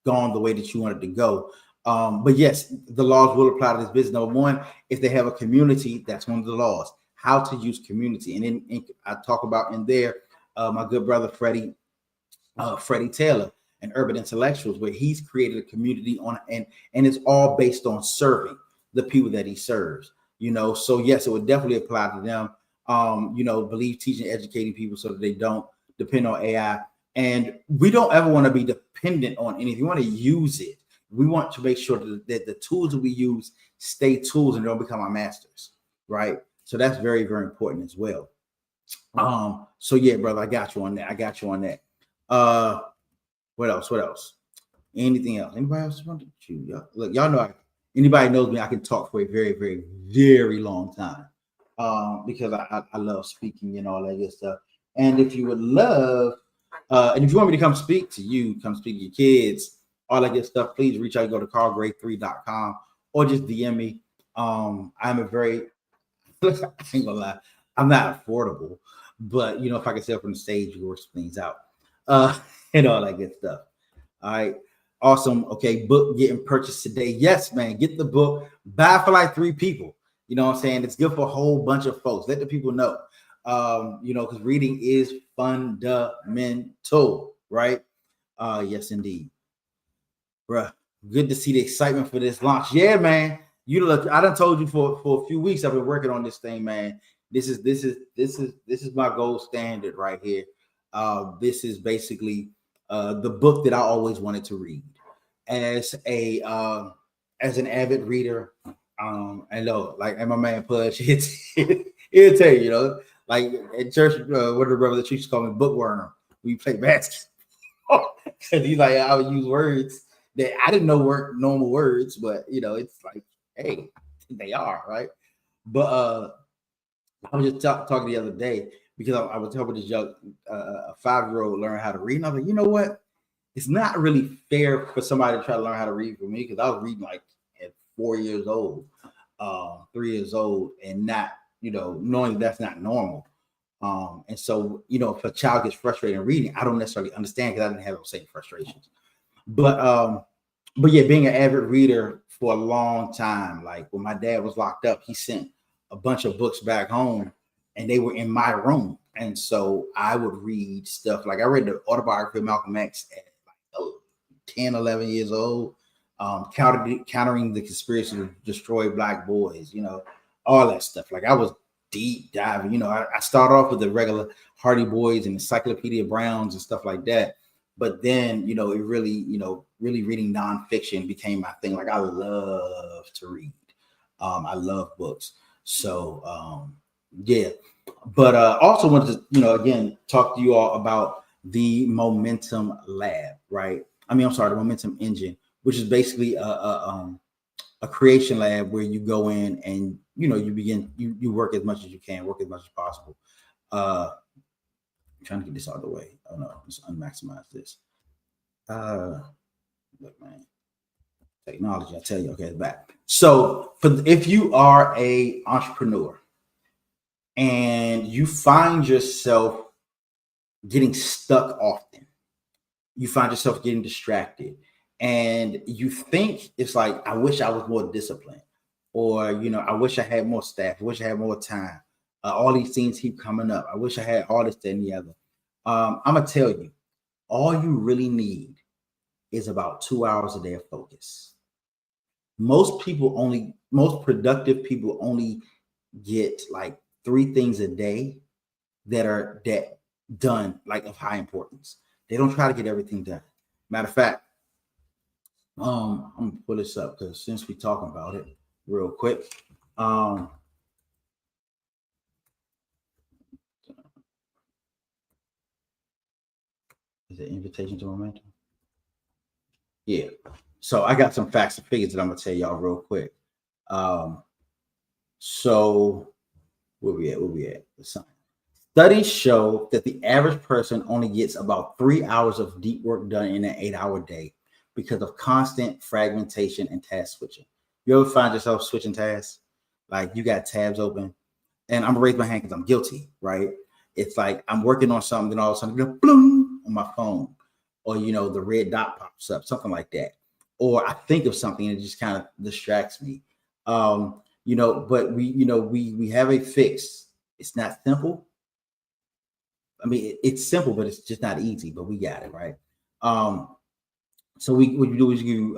gone the way that you wanted to go? But yes, the laws will apply to this business. Number one, if they have a community, that's one of the laws, how to use community. And then I talk about in there my good brother Freddie Taylor and Urban Intellectuals, where he's created a community and it's all based on serving the people that he serves. So yes, it would definitely apply to them. Believe, teaching, educating people so that they don't depend on AI. And we don't ever want to be dependent on anything. We want to use it. We want to make sure that the tools that we use stay tools and don't become our masters, right? So that's very, very important as well. So yeah, brother, I got you on that. What else? Anything else? Anybody else want to choose? Look, y'all know anybody knows me, I can talk for a very, very, very long time. Because I love speaking and all that good stuff. And if you would love, and if you want me to come speak to you, come speak to your kids, all that good stuff, please reach out, go to carlgray3.com or just DM me. I'm a very, I ain't gonna lie, I'm not affordable, but if I can sell from the stage, you work some things out, and all that good stuff. All right. Awesome. Okay. Book getting purchased today. Yes, man. Get the book. Buy for like 3 people. You know what I'm saying? It's good for a whole bunch of folks. Let the people know. Because reading is fundamental, right? Yes, indeed. Bruh. Good to see the excitement for this launch. Yeah, man. I done told you for a few weeks I've been working on this thing, man. This is my gold standard right here. This is basically the book that I always wanted to read as an avid reader. I know, like, and my man Pudge, he'll tell you, like at church, one of the brothers that used to call me bookworm. We play basketball because he's like, I would use words that I didn't know weren't normal words, but it's like, hey, they are, right? But I was just talking the other day because I was helping this young a 5-year-old learn how to read, and I was like, you know what? It's not really fair for somebody to try to learn how to read for me, because I was reading like at 4 years old, 3 years old, and not knowing that's not normal. And so if a child gets frustrated in reading, I don't necessarily understand because I didn't have those same frustrations. But yeah, being an avid reader for a long time, like when my dad was locked up, he sent a bunch of books back home and they were in my room. And so I would read stuff like I read the autobiography of Malcolm X at like 10, 11 years old, countering the conspiracy to destroy black boys, all that stuff. Like I was deep diving, I started off with the regular Hardy Boys and Encyclopedia Browns and stuff like that. But then, it really, really reading nonfiction became my thing. Like I love to read. I love books. So, yeah. But also wanted to, again, talk to you all about the Momentum Lab, right? The Momentum Engine, which is basically a creation lab where you go in and, you begin, you work as much as you can, work as much as possible. I'm trying to get this out of the way. Oh no, let's unmaximize this. Look, man, technology, I tell you. Okay, it's back. So if you are a entrepreneur and you find yourself getting stuck often, you find yourself getting distracted, and you think it's like, I wish I was more disciplined, or I wish I had more staff, I wish I had more time. All these things keep coming up. I wish I had all this, that, and the other. I'm gonna tell you, all you really need is about 2 hours a day of focus. Most productive people only get like 3 things a day that done, like of high importance. They don't try to get everything done. Matter of fact, I'm gonna pull this up because since we're talking about it real quick, is it invitation to momentum? Yeah. So I got some facts and figures that I'm gonna tell y'all real quick. Um, so where we at? Where we at? The sign. Studies show that the average person only gets about 3 hours of deep work done in an 8 hour day because of constant fragmentation and task switching. You ever find yourself switching tasks? Like you got tabs open, and I'm gonna raise my hand because I'm guilty, right? It's like I'm working on something, and all of a sudden, boom, on my phone, or the red dot pops up, something like that, or I think of something and it just kind of distracts me. But we have a fix. It's not simple. I mean, it's simple, but it's just not easy. But we got it right. So what you do is you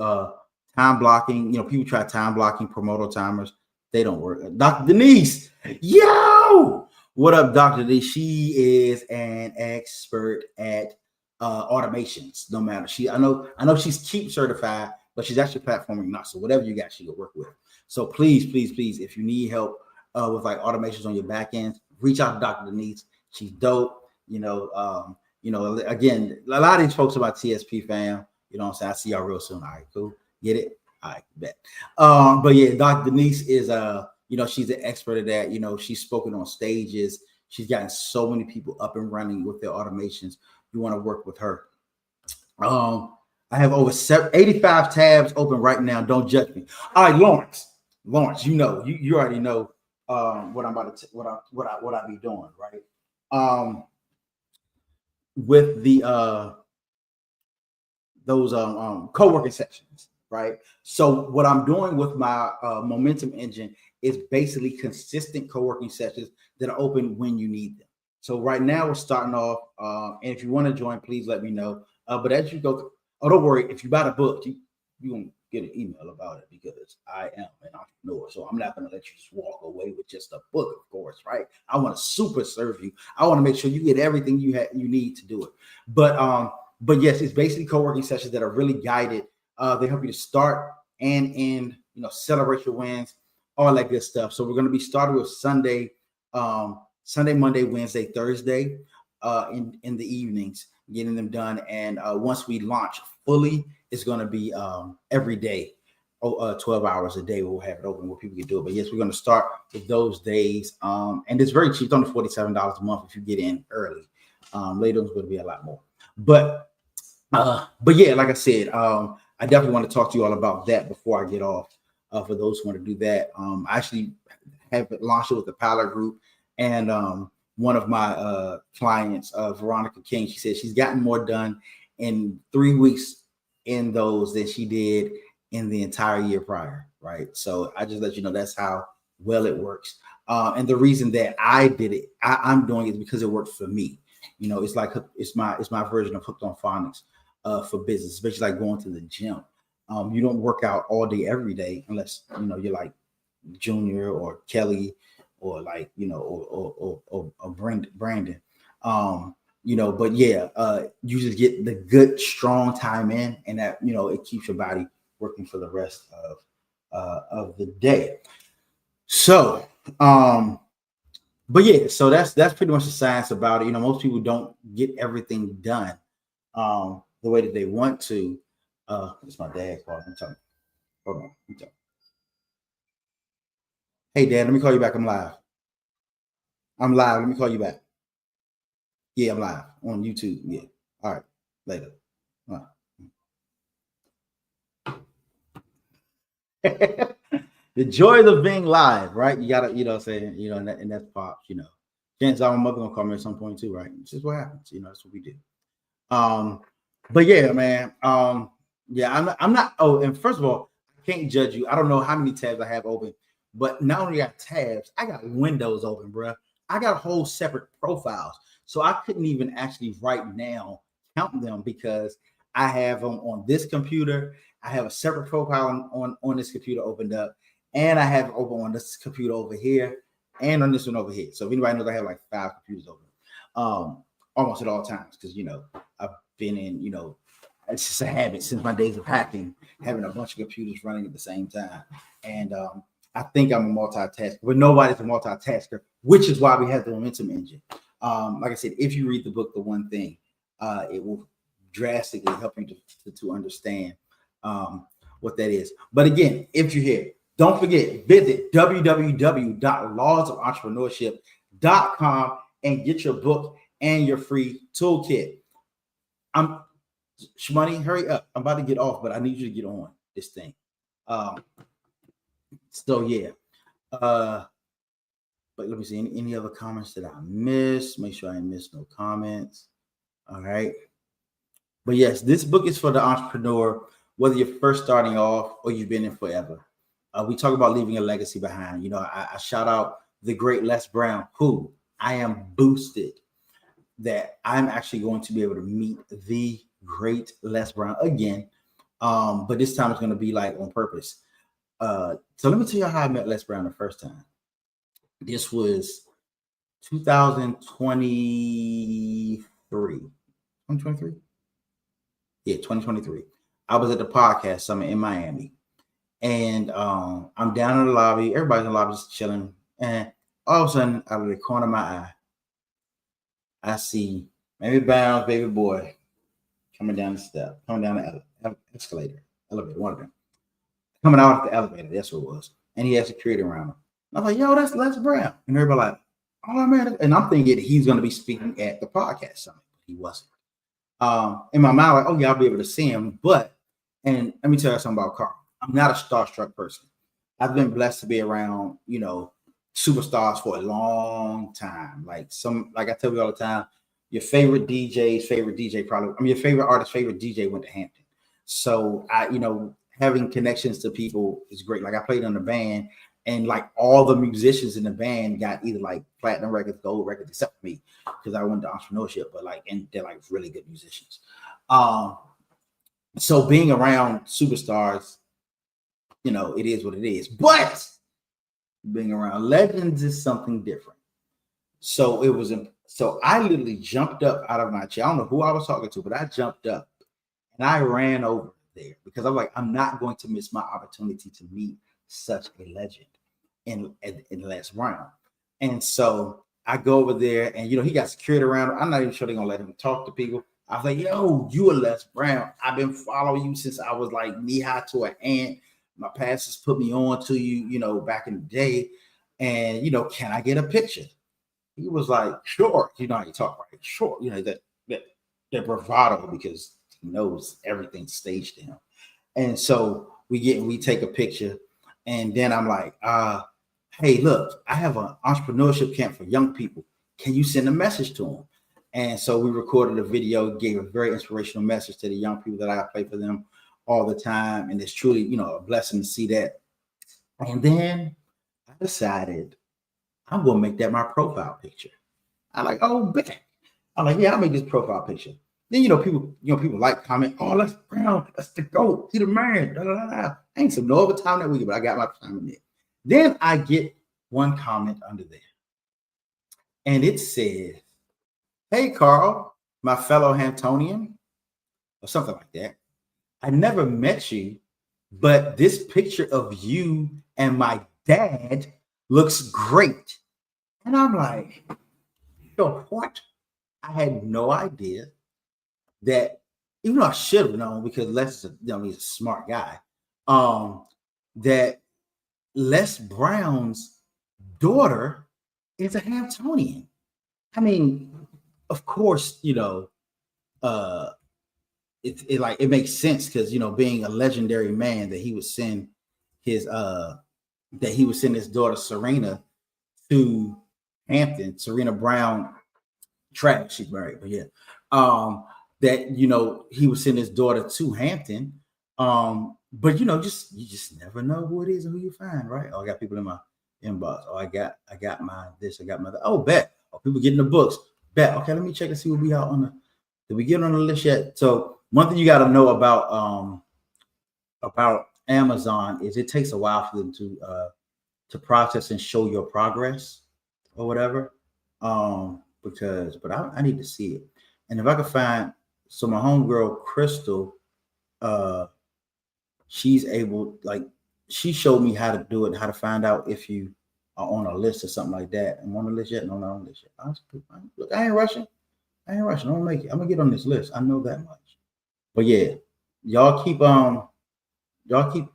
time blocking. People try time blocking, Pomodoro timers. They don't work. Dr. Denise, yo, what up, Dr. Denise? She is an expert at automations. No matter I know she's Keep certified, but she's actually platforming not. So whatever you got, she will work with. So please, if you need help with like automations on your back end, reach out to Dr. Denise. She's dope. Again, a lot of these folks about TSP fam. You know what I'm saying? I see y'all real soon. All right, cool. Get it? All right, bet. But yeah, Dr. Denise is she's an expert at that. She's spoken on stages. She's gotten so many people up and running with their automations. You want to work with her. I have over 85 tabs open right now. Don't judge me. All right, Lawrence, you already know what I'm about to what I be doing, right? With the those co-working sessions, right? So what I'm doing with my momentum engine is basically consistent co-working sessions that are open when you need them. So right now we're starting off, and if you want to join, please let me know. But as you go, don't worry, if you buy the book, you're gonna get an email about it because I am an entrepreneur. So I'm not gonna let you just walk away with just a book, of course, right? I want to super serve you. I want to make sure you get everything you need to do it. But yes, it's basically co-working sessions that are really guided. They help you to start and end, celebrate your wins, all that good stuff. So we're going to be starting with Sunday, Monday, Wednesday, Thursday, in the evenings, getting them done. And once we launch fully, it's going to be every day, 12 hours a day. We'll have it open where people can do it. But yes, we're going to start with those days. And it's very cheap. It's only $47 a month if you get in early. Later it's going to be a lot more. But yeah, like I said, I definitely want to talk to you all about that before I get off. For those who want to do that, I actually have launched it with the pilot group, and one of my clients, Veronica King, she said she's gotten more done in 3 weeks in those than she did in the entire year prior, right? So I just let you know that's how well it works. And the reason that I did it, I'm doing it because it worked for me. It's like it's my version of Hooked on Phonics for business, especially like going to the gym. You don't work out all day every day unless you're like Junior or Kelly or like or Brandon. But yeah, you just get the good strong time in, and that it keeps your body working for the rest of the day. So but yeah, so that's pretty much the science about it. Most people don't get everything done the way that they want to. It's my dad calling. I'm talking. Hold on. I'm talking. Hey, Dad, let me call you back. I'm live. I'm live. Let me call you back. Yeah, I'm live on YouTube. Yeah. All right. Later. All right. The joys of being live, right? You gotta, what I'm saying, and that's pops, Chances are my mother gonna call me at some point too, right? It's just what happens, that's what we do. But yeah, man. Yeah, I'm not. Oh, and first of all, I can't judge you. I don't know how many tabs I have open, but not only got tabs, I got windows open, bro. I got whole separate profiles, so I couldn't even actually right now count them because I have them on this computer. I have a separate profile on this computer opened up, and I have open on this computer over here, and on this one over here. So if anybody knows, I have like 5 computers open, almost at all times, because I've been in, it's just a habit since my days of hacking, having a bunch of computers running at the same time. And I think I'm a multitasker, but nobody's a multitasker, which is why we have the momentum engine. Like I said, if you read the book, The One Thing, it will drastically help you to understand what that is. But again, if you're here, don't forget, visit www.lawsofentrepreneurship.com and get your book and your free toolkit. Shmoney, hurry up. I'm about to get off, but I need you to get on this thing. So yeah. But let me see any other comments that I missed. Make sure I ain't missed no comments. All right. But yes, this book is for the entrepreneur, whether you're first starting off or you've been in forever. We talk about leaving a legacy behind. You know, I shout out the great Les Brown, who I am boosted that I'm actually going to be able to meet the great Les Brown again. But this time it's going to be like on purpose. So let me tell you how I met Les Brown the first time. This was 2023. 2023? Yeah, 2023. I was at the podcast summit in Miami. And I'm down in the lobby. Everybody's in the lobby just chilling. And all of a sudden, out of the corner of my eye, I see maybe Bounds, baby boy, coming down the escalator, elevator, one of them. Coming out of the elevator, that's what it was. And he had security around him. I was like, yo, that's Les Brown. And everybody like, oh, man. And I'm thinking he's going to be speaking at the podcast summit. He wasn't. In my mind, like, oh, yeah, I'll be able to see him. But, and let me tell you something about Carl. I'm not a starstruck person. I've been blessed to be around, you know, superstars for a long time. Like I tell you all the time, your favorite your favorite artist's favorite DJ went to Hampton. So having connections to people is great. Like I played in a band and like all the musicians in the band got either like platinum records, gold records, except for me, because I went to entrepreneurship, and they're like really good musicians. So being around superstars, you know, it is what it is. But being around legends is something different. So I literally jumped up out of my chair. I don't know who I was talking to, but I jumped up and I ran over there because I'm like, I'm not going to miss my opportunity to meet such a legend in Les Brown. And so I go over there and, you know, he got security around him. I'm not even sure they're going to let him talk to people. I was like, yo, you are Les Brown. I've been following you since I was like knee high to an ant. My pastors put me on to you, you know, back in the day. And, you know, can I get a picture? He was like, sure. You know how you talk, right? Sure. You know, that bravado, because he knows everything's staged to him. And so we take a picture. And then I'm like, hey, look, I have an entrepreneurship camp for young people. Can you send a message to them? And so we recorded a video, gave a very inspirational message to the young people that I play for them all the time. And it's truly, you know, a blessing to see that. And then I decided I'm going to make that my profile picture. I'm like, oh, bet. I'm like, yeah, I'll make this profile picture. Then, people like comment, oh, Les Brown, that's the GOAT. He the man. Da, da, da, da. I ain't some no overtime that week, but I got my time in there. Then I get one comment under there. And it says, hey, Carl, my fellow Hamptonian, or something like that. I never met you, but this picture of you and my dad looks great. And I'm like, yo, what? I had no idea that, even though I should have known because Les is he's a smart guy, that Les Brown's daughter is a Hamptonian. I mean, of course, it makes sense because, being a legendary man, that he would send his daughter Serena to Hampton. Serena Brown, trash, she's married, but yeah, that he would send his daughter to Hampton. But you just never know who it is and who you find, right? Oh, I got people in my inbox. Oh, I got my this, I got my that. Oh, bet. Oh, people getting the books. Bet. Okay, let me check and see what we out on the. Did we get on the list yet? So one thing you got to know about Amazon is it takes a while for them to process and show your progress or whatever. But I need to see it. And if I could find, so my homegirl Crystal, she's able, she showed me how to do it, how to find out if you are on a list or something like that. I'm on the list yet? No, not on the list yet. Look, I ain't rushing. I'm gonna make it. I'm gonna get on this list. I know that much. But yeah, y'all keep y'all keep,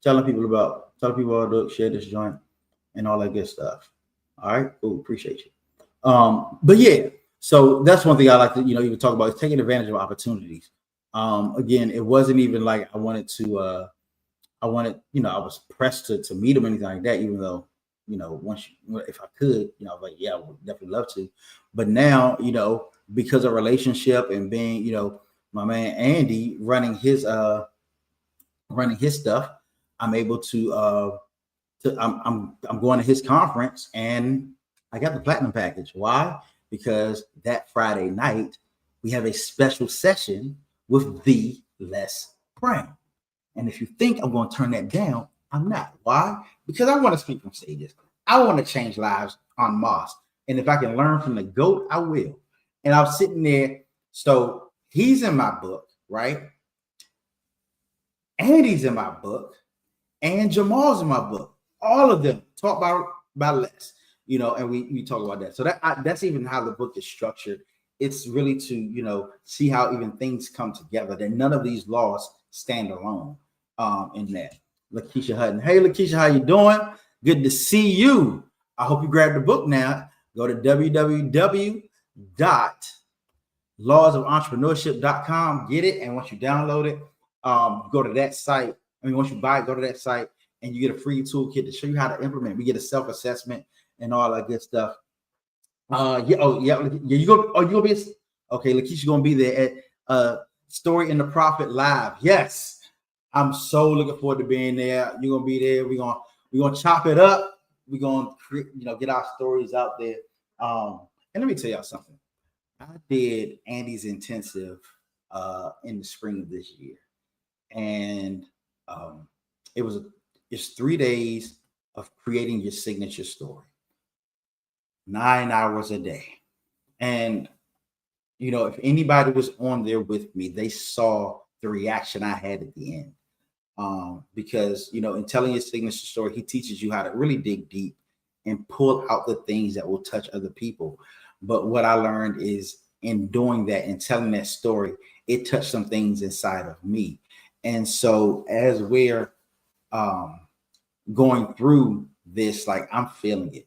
telling people share this joint and all that good stuff. All right, cool, appreciate you. But yeah, so that's one thing I like to, even talk about is taking advantage of opportunities. Again, it wasn't even like I wanted, I was pressed to meet him or anything like that, even though, if I could, I was like, yeah, I would definitely love to. But now, because of relationship and being, my man Andy running his stuff, I'm able to I'm going to his conference and I got the platinum package. Why? Because that Friday night we have a special session with the Les Brown. And if you think I'm going to turn that down, I'm not. Why? Because I want to speak from stages. I want to change lives on Mars. And if I can learn from the GOAT, I will. And I was sitting there. So he's in my book, right? Andy's in my book. And Jamal's in my book. All of them talk about Les, and we talk about that. So that's even how the book is structured. It's really to, see how even things come together, that none of these laws stand alone in that. Lakeisha Hutton. Hey, Lakeisha, how you doing? Good to see you. I hope you grabbed the book now. Go to www.lawsofentrepreneurship.com. Get it. And once you download it, go to that site. Once you buy it, go to that site and you get a free toolkit to show you how to implement. We get a self-assessment and all that good stuff. You gonna be okay. Lakeisha gonna be there at Story in the Prophet Live. Yes, I'm so looking forward to being there. You're gonna be there. We're gonna chop it up. We're gonna get our stories out there. And let me tell y'all something. I did Andy's intensive in the spring of this year, and it's 3 days of creating your signature story, 9 hours a day. And if anybody was on there with me, they saw the reaction I had at the end. Because in telling your signature story, he teaches you how to really dig deep and pull out the things that will touch other people. But what I learned is in doing that and telling that story, it touched some things inside of me. And so as we're going through this, like, I'm feeling it.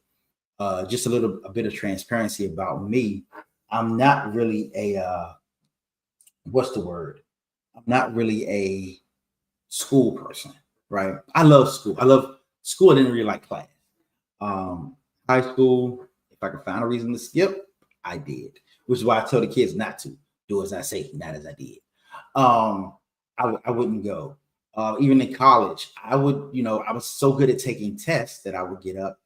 Just a bit of transparency about me. I'm not really a what's the word? I'm not really a school person, right? I love school. I didn't really like class. High school, if I could find a reason to skip, I did, which is why I tell the kids not to do as I say, not as I did. I wouldn't go. Even in college, I would, I was so good at taking tests that I would get up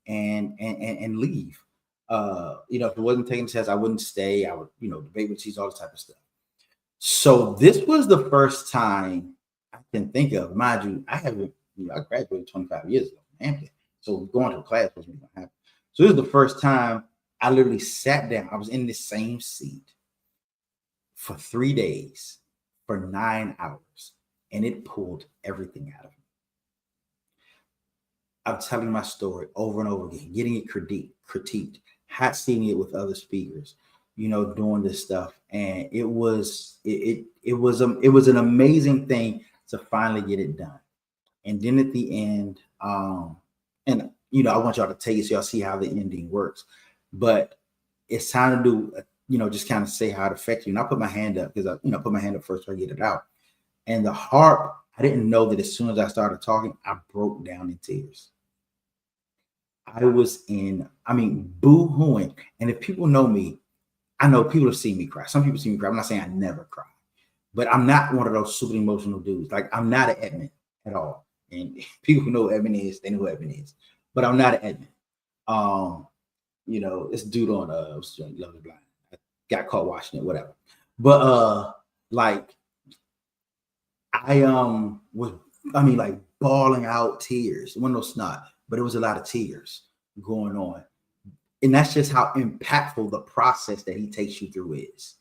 and leave. If it wasn't taking tests, I wouldn't stay. I would, debate with teachers, all this type of stuff. So this was the first time I can think of. Mind you, I graduated 25 years ago. So going to a class wasn't going to happen. So this is the first time I literally sat down. I was in the same seat for 3 days for 9 hours, and it pulled everything out of me. I'm telling my story over and over again, getting it critiqued, seeing it with other speakers, doing this stuff. And it was an amazing thing to finally get it done. And then at the end, and I want y'all to take it so y'all see how the ending works. But it's time to do, just kind of say how it affected you. And I put my hand up because I, put my hand up first so I get it out. And the harp, I didn't know that as soon as I started talking, I broke down in tears. I was boo-hooing. And if people know me, I know people have seen me cry. Some people see me cry. I'm not saying I never cry, but I'm not one of those super emotional dudes. Like, I'm not an Edmund at all. And people who know who Edmund is, they know who Edmund is. But I'm not an Edmund. This dude on Love is Blind. I got caught watching it, whatever. But I was bawling out tears. It wasn't no snot, but it was a lot of tears going on. And that's just how impactful the process that he takes you through is,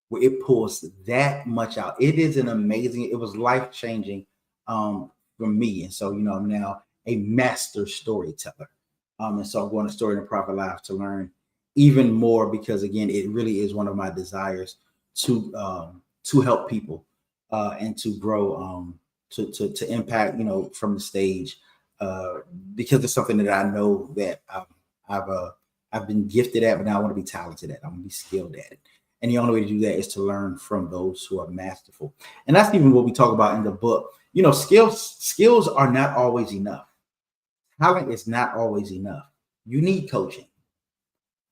where it pulls that much out. It was life-changing for me. And so, I'm now a master storyteller. And so I'm going to Story in the Prophet Live to learn even more, because again, it really is one of my desires to help people and to grow to impact, from the stage, because it's something that I know that I've been gifted at, but now I want to be talented at. I want to be skilled at it. And the only way to do that is to learn from those who are masterful. And that's even what we talk about in the book. Skills are not always enough. Talent is not always enough. You need coaching.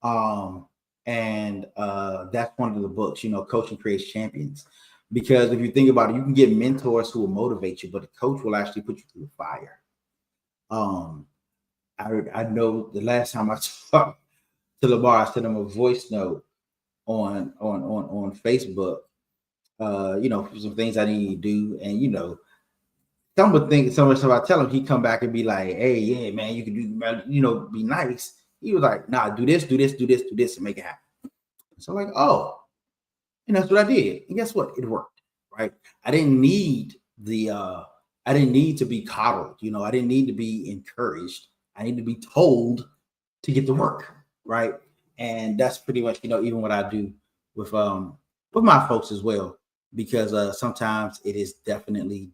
And that's one of the books, Coaching Creates Champions. Because if you think about it, you can get mentors who will motivate you, but a coach will actually put you through the fire. I know the last time I talked to Lamar, I sent him a voice note on Facebook, some things I need to do. And, some of the stuff I tell him, he come back and be like, hey, yeah, man, you can do, be nice. He was like, nah, do this, and make it happen. So I'm like, oh, and that's what I did. And guess what? It worked, right? I didn't need to be coddled. I didn't need to be encouraged. I need to be told to get to work, right? And that's pretty much, even what I do with my folks as well, because sometimes it is definitely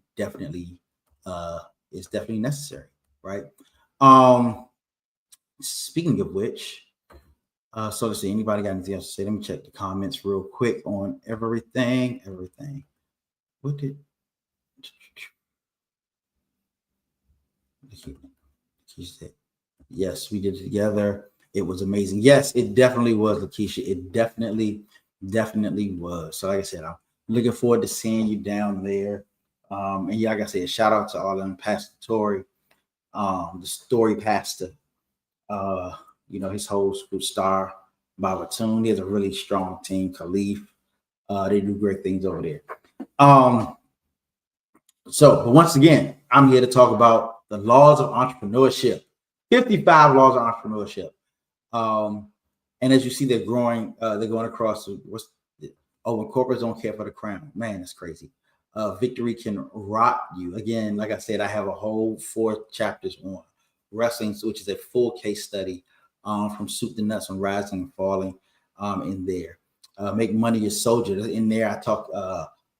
necessary, right? Speaking of which, so let's see, anybody got anything else to say? Let me check the comments real quick on everything. What did she say? Yes, we did it together. It was amazing. Yes, it definitely was, Lakeisha. It definitely was. So like I said, I'm looking forward to seeing you down there. And yeah, like I said, shout out to all of them, Pastor Tori, the story pastor, his whole school, Star Babatun. He has a really strong team, Khalif. They do great things over there. But once again, I'm here to talk about the laws of entrepreneurship. 55 laws of entrepreneurship. And as you see, they're growing. They're going across. When corporates don't care for the crown. Man, that's crazy. Victory can rock you. Again, like I said, I have a whole 4 chapters on wrestling, which is a full case study from soup to nuts on rising and falling in there. Make money your soldier. In there, I talk,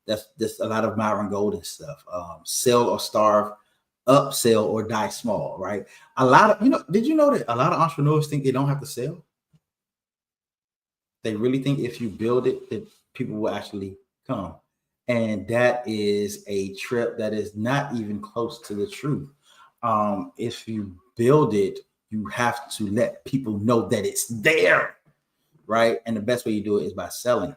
that's a lot of Myron Golden stuff. Sell or starve, upsell or die small, right? A lot of, did you know that a lot of entrepreneurs think they don't have to sell? They really think if you build it, that people will actually come. And that is a trip that is not even close to the truth. If you build it, you have to let people know that it's there, right? And the best way you do it is by selling.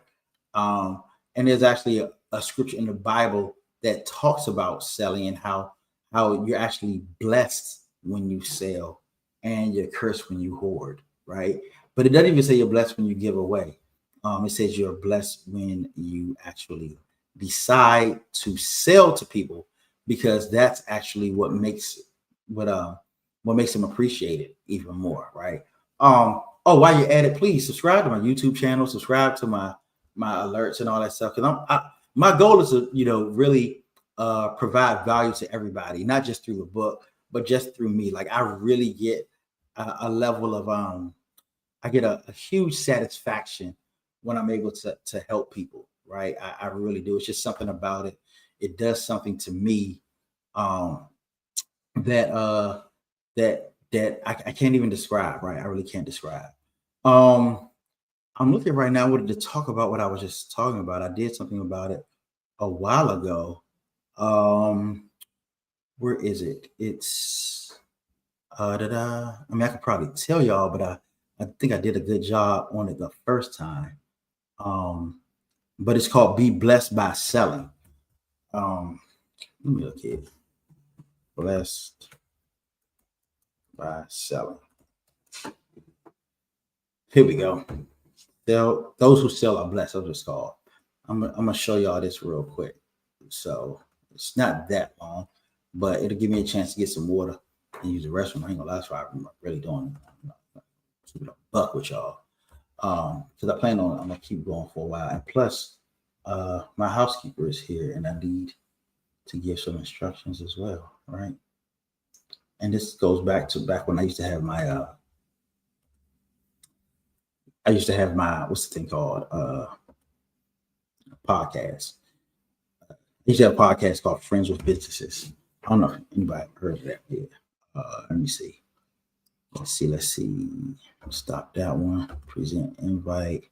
And there's actually a scripture in the Bible that talks about selling and how you're actually blessed when you sell and you're cursed when you hoard, right? But it doesn't even say you're blessed when you give away. It says you're blessed when you actually decide to sell to people, because that's actually what makes them appreciate it even more, right? While you're at it, please subscribe to my YouTube channel, subscribe to my alerts and all that stuff. Because my goal is to really provide value to everybody, not just through the book, but just through me. Like, I really get a level of I get a huge satisfaction when I'm able to help people, right? I really do. It's just something about it. It does something to me that I can't even describe, right? I really can't describe. I'm looking right now. I wanted to talk about what I was just talking about. I did something about it a while ago. Where is it? It's I mean, I could probably tell y'all, but I think I did a good job on it the first time. But it's called Be Blessed by Selling. Let me look at it. Blessed by Selling. Here we go. Those who sell are blessed. That's what it's called. I'm gonna show y'all this real quick. So it's not that long, but it'll give me a chance to get some water and use the restroom. I ain't gonna lie, so I'm really doing keep it a buck with y'all. Because I plan on I'm gonna keep going for a while. And plus, my housekeeper is here, and I need to give some instructions as well, right? And this goes back when I used to have my what's the thing called podcast. used to have a podcast called Friends with Businesses. I don't know if anybody heard of that. Yeah. Let me see. Let's see. Stop that one. Present invite.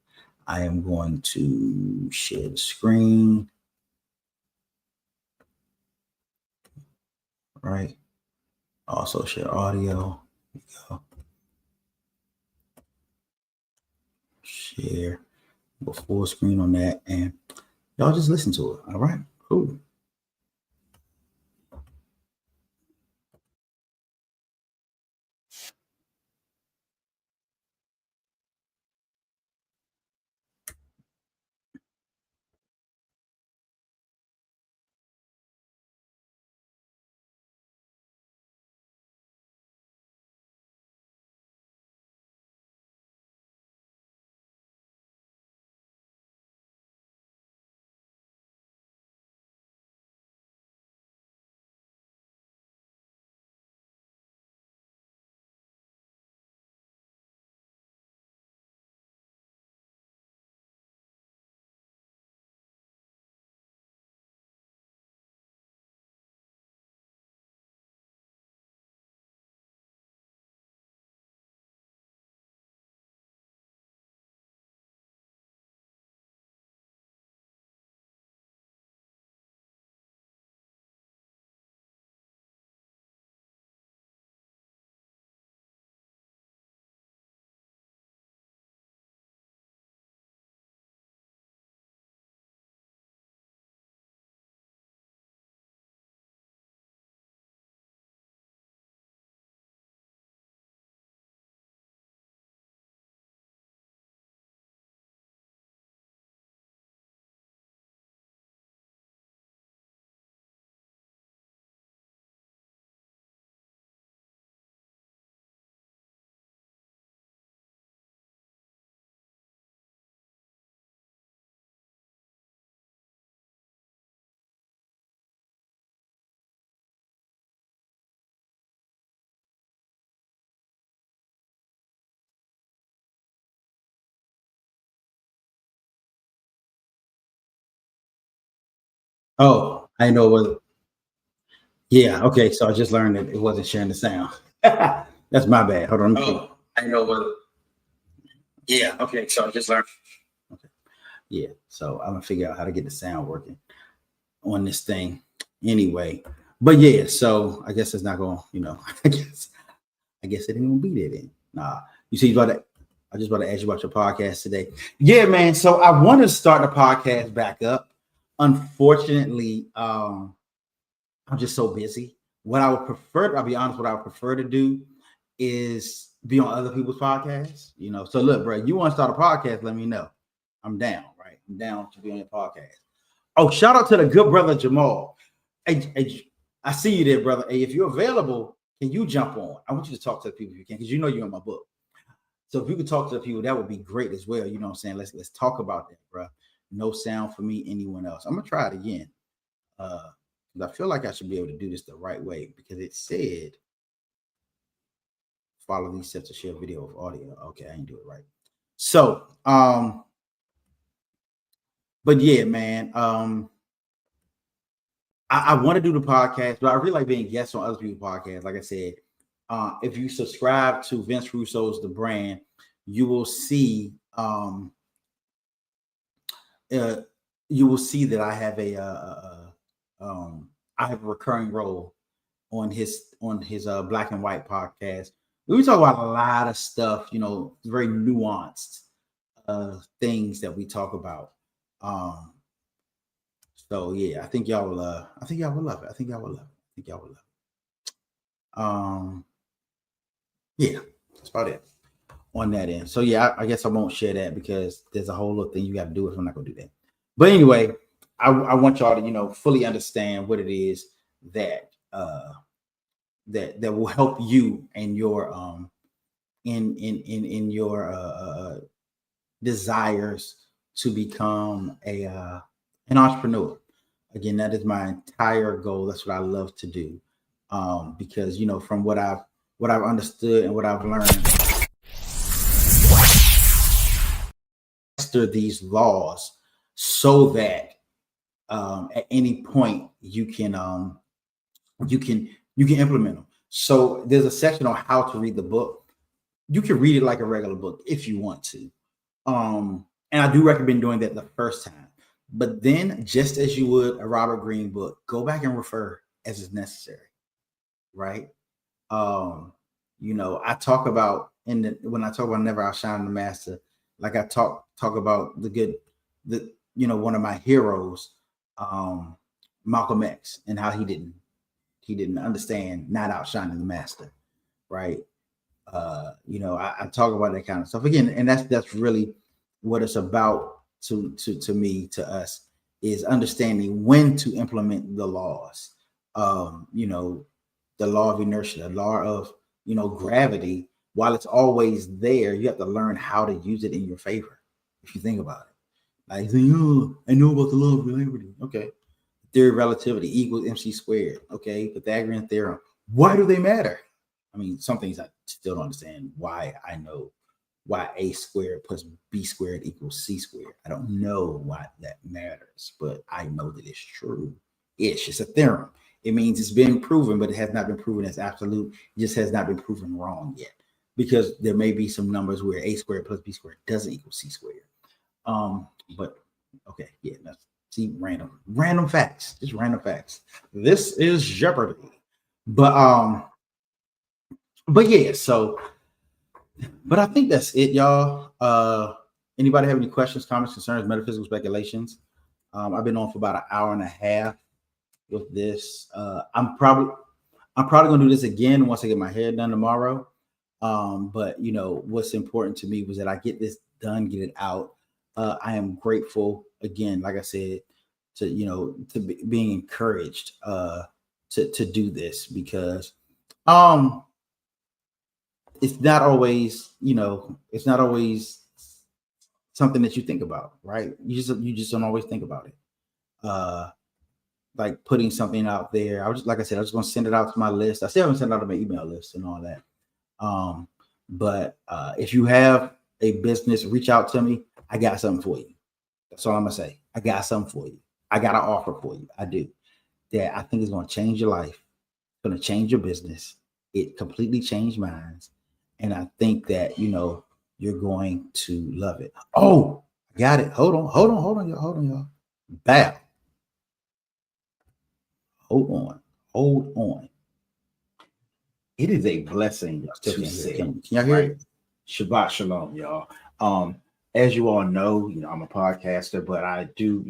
I am going to share the screen. Right. Also share audio. There we go. Share. Go full screen on that. And y'all just listen to it. All right. Cool. Oh, I know what. Yeah. Okay. So I just learned that it wasn't sharing the sound. That's my bad. Hold on. Oh, I know what. Yeah. Okay. So I just learned. Okay. Yeah. So I'm gonna figure out how to get the sound working on this thing. Anyway, but yeah. So I guess it's not going. I guess it ain't gonna be there then. Nah. You see, I just about to ask you about your podcast today. Yeah, man. So I want to start the podcast back up. Unfortunately, I'm just so busy. What I would prefer, I'll be honest, what I would prefer to do is be on other people's podcasts. So look, bro, you want to start a podcast, let me know. I'm down, right? I'm down to be on your podcast. Oh, shout out to the good brother Jamal. Hey, I see you there, brother. Hey, if you're available, can you jump on? I want you to talk to the people if you can, because you're in my book. So if you could talk to the people, that would be great as well. You know what I'm saying? Let's talk about that, bro. No sound for me, anyone else. I'm gonna try it again. I feel like I should be able to do this the right way because it said follow these steps to share video of audio. Okay, I didn't do it right. So, but yeah, man, I want to do the podcast, but I really like being guests on other people's podcasts. Like I said, if you subscribe to Vince Russo's The Brand, you will see that I have I have a recurring role on his Black and White podcast. We talk about a lot of stuff, very nuanced things that we talk about. So yeah, I think y'all will love it. I think y'all will love it. Yeah, that's about it on that end. So yeah, I guess I won't share that because there's a whole other thing you got to do if I'm not gonna do that. But anyway, I want y'all to fully understand what it is that that will help you in your in your desires to become an entrepreneur. Again, that is my entire goal. That's what I love to do. Because from what I've understood and what I've learned, master these laws so that at any point you can implement them. So there's a section on how to read the book. You can read it like a regular book if you want to. And I do recommend doing that the first time. But then, just as you would a Robert Greene book, go back and refer as is necessary, right? I talk about when I talk about never outshine the master, like I talk about one of my heroes, Malcolm X, and how he didn't understand not outshining the master, right? I talk about that kind of stuff again, and that's really what it's about to me, to us, is understanding when to implement the laws. The law of inertia, the law of gravity. While it's always there, you have to learn how to use it in your favor. If you think about it, like, oh, I know about the law of gravity. Okay, theory of relativity equals mc squared. Okay, Pythagorean theorem. Why do they matter? I mean, some things I still don't understand why I know why a squared plus b squared equals c squared. I don't know why that matters, but I know that it's true. It's a theorem. It means it's been proven, but it has not been proven as absolute. It just has not been proven wrong yet, because there may be some numbers where a squared plus b squared doesn't equal c squared. But okay, yeah, that's random facts, just random facts. This is Jeopardy. But yeah, so but I think that's it, y'all. Anybody have any questions, comments, concerns, metaphysical speculations? I've been on for about an hour and a half with this. I'm probably gonna do this again once I get my hair done tomorrow. But what's important to me was that I get this done, get it out. I am grateful again, like I said, to being encouraged to do this, because it's not always something that you think about, right? You just don't always think about it. Like putting something out there. I was just gonna send it out to my list. I still haven't sent it out to my email list and all that. But if you have a business, reach out to me. I got something for you. That's all I'm gonna say. I got something for you. I got an offer for you. I do. That I think is gonna change your life. It's gonna change your business. It completely changed mine. And I think that you're going to love it. Oh, I got it. Hold on, y'all. Bow. Hold on. It is a blessing to say. Can y'all hear it? Shabbat shalom, y'all. As you all know, I'm a podcaster, but I do,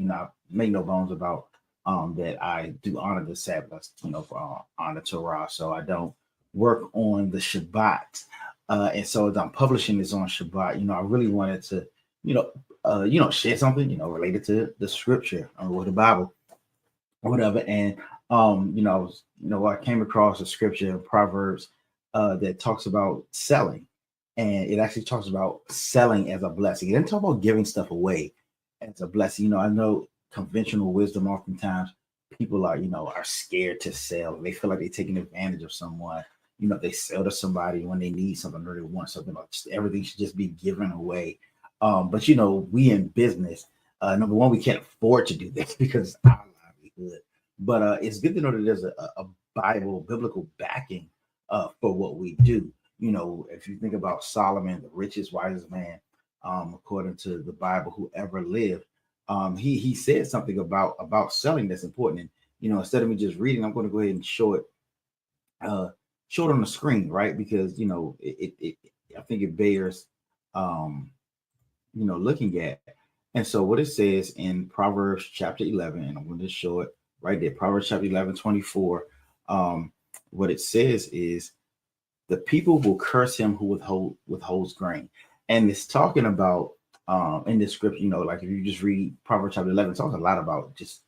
make no bones about that I do honor the Sabbath, for honor Torah. So I don't work on the Shabbat. And so as I'm publishing this on Shabbat, I really wanted to, share something, related to the scripture or the Bible or whatever. And I came across a scripture in Proverbs that talks about selling, and it actually talks about selling as a blessing. It doesn't talk about giving stuff away as a blessing. I know conventional wisdom, oftentimes people are scared to sell. They feel like they're taking advantage of someone. They sell to somebody when they need something or they want something, like everything should just be given away. But we in business, number one, we can't afford to do this because it's our livelihood. But it's good to know that there's a biblical backing for what we do. If you think about Solomon, the richest, wisest man, according to the Bible, who ever lived, he said something about selling that's important. And instead of me just reading, I'm going to go ahead and show it on the screen, right? Because it I think it bears looking at. And so what it says in Proverbs chapter 11, and I'm going to show it right there, Proverbs chapter 11, 24. What it says is, the people will curse him who withholds grain. And it's talking about in this scripture, like if you just read Proverbs chapter 11, it talks a lot about just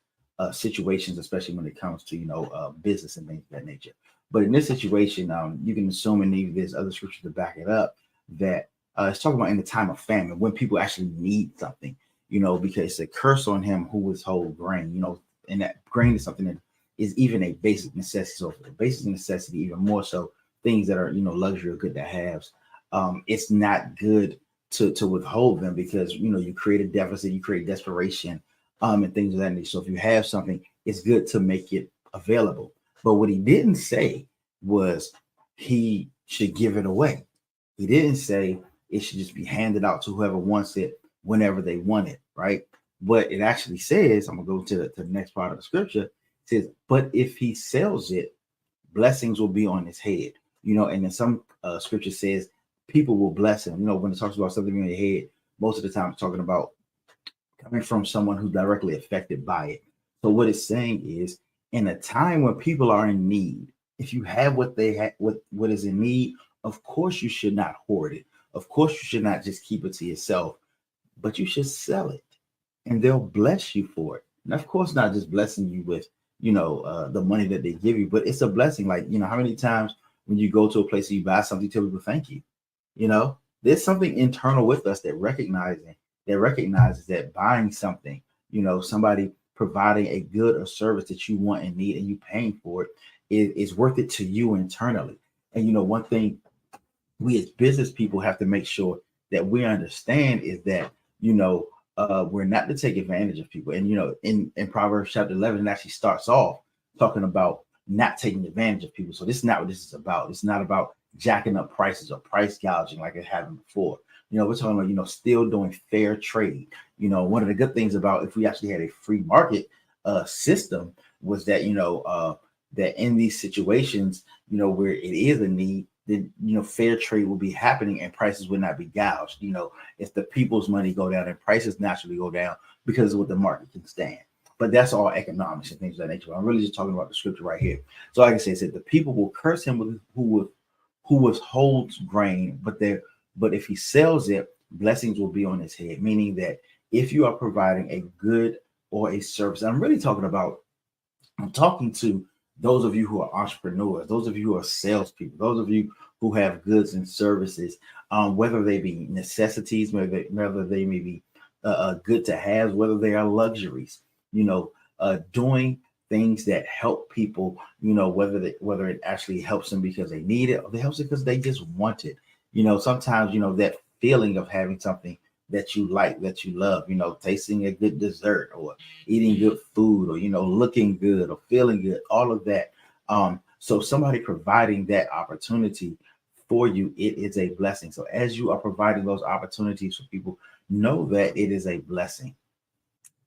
situations, especially when it comes to business and things of that nature. But in this situation, you can assume, and there's other scriptures to back it up, that it's talking about in the time of famine, when people actually need something, because it's a curse on him who withholds grain, and that grain is something that is even a basic necessity. So for the basic necessity, even more so, things that are luxury or good to haves, it's not good to withhold them, because you create a deficit, you create desperation, and things of that nature. So if you have something, it's good to make it available. But what he didn't say was he should give it away. He didn't say it should just be handed out to whoever wants it whenever they want it, right? But it actually says, I'm gonna go to the next part of the scripture. It says, but if he sells it, blessings will be on his head. And then some scripture says people will bless him. When it talks about something on your head, most of the time it's talking about coming from someone who's directly affected by it. So what it's saying is, in a time when people are in need, if you have what they have, what is in need, of course you should not hoard it. Of course you should not just keep it to yourself, but you should sell it, and they'll bless you for it. And of course, not just blessing you with the money that they give you, but it's a blessing. Like, how many times when you go to a place and you buy something, you tell people thank you. There's something internal with us that recognizes that buying something, somebody providing a good or service that you want and need, and you paying for it, is worth it to you internally. And one thing we as business people have to make sure that we understand is that we're not to take advantage of people. And in Proverbs chapter 11, it actually starts off talking about not taking advantage of people. So this is not what this is about. It's not about jacking up prices or price gouging like it happened before. We're talking about still doing fair trade. One of the good things about if we actually had a free market system was that that in these situations where it is a need, then fair trade will be happening and prices would not be gouged. If the people's money go down, and prices naturally go down because of what the market can stand. But that's all economics and things of that nature. I'm really just talking about the scripture right here. So like I said, it said the people will curse him who withholds grain, but if he sells it, blessings will be on his head. Meaning that if you are providing a good or a service, I'm talking to those of you who are entrepreneurs, those of you who are salespeople, those of you who have goods and services, whether they be necessities, whether they may be good to have, whether they are luxuries, doing things that help people, whether it actually helps them because they need it or it helps it because they just want it. Sometimes, that feeling of having something that you like, that you love, tasting a good dessert or eating good food or, looking good or feeling good, all of that. So somebody providing that opportunity for you, it is a blessing. So as you are providing those opportunities for people, know that it is a blessing.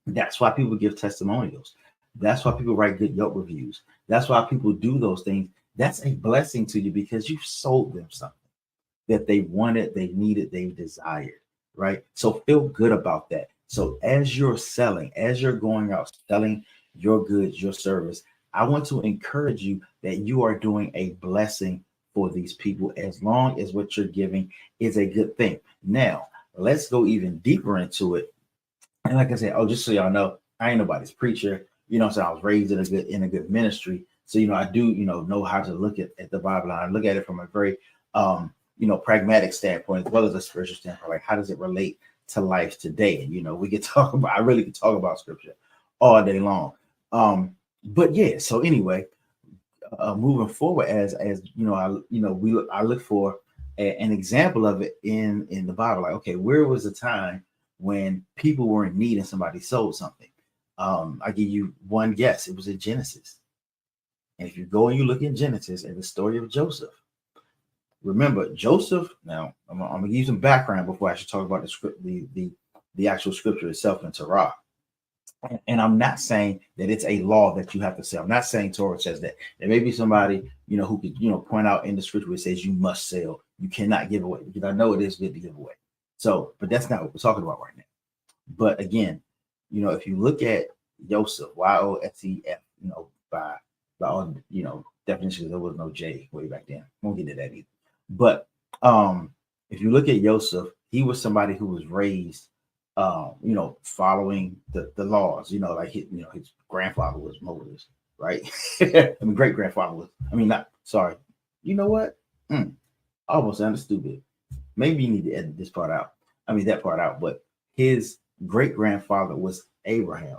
That's why people give testimonials. That's why people write good Yelp reviews. That's why people do those things. That's a blessing to you because you've sold them something that they wanted, they needed, they desired, right? So feel good about that. So as you're selling, as you're going out selling your goods, your service, I want to encourage you that you are doing a blessing for these people as long as what you're giving is a good thing. Now, let's go even deeper into it. And like I said, just so y'all know, I ain't nobody's preacher. So I was raised in a good ministry. So, I do, know how to look at the Bible. And I look at it from a very pragmatic standpoint as well as a spiritual standpoint. Like, how does it relate to life today? And we could I really could talk about scripture all day long. But yeah, so anyway, moving forward, as I look for an example of it in the Bible. Like, okay, where was the time when people were in need and somebody sold something? I give you one guess. It was in Genesis. And if you go and you look in Genesis and the story of Joseph, remember Joseph. Now I'm gonna give you some background before I should talk about the script, the actual scripture itself in Torah. And I'm not saying that it's a law that you have to sell. I'm not saying Torah says that. There may be somebody, who could, point out in the scripture where it says you must sell. You cannot give away, because I know it is good to give away. So, but that's not what we're talking about right now. But again, if you look at Yosef, Yosef, by all, definitions, there was no J way back then. Won't get to that either. But if you look at Yosef, he was somebody who was raised following the laws, like his grandfather was Moses, right? Great grandfather was, not sorry. You know what? I almost sounded stupid. Maybe you need to edit this part out. That part out. But his great grandfather was Abraham,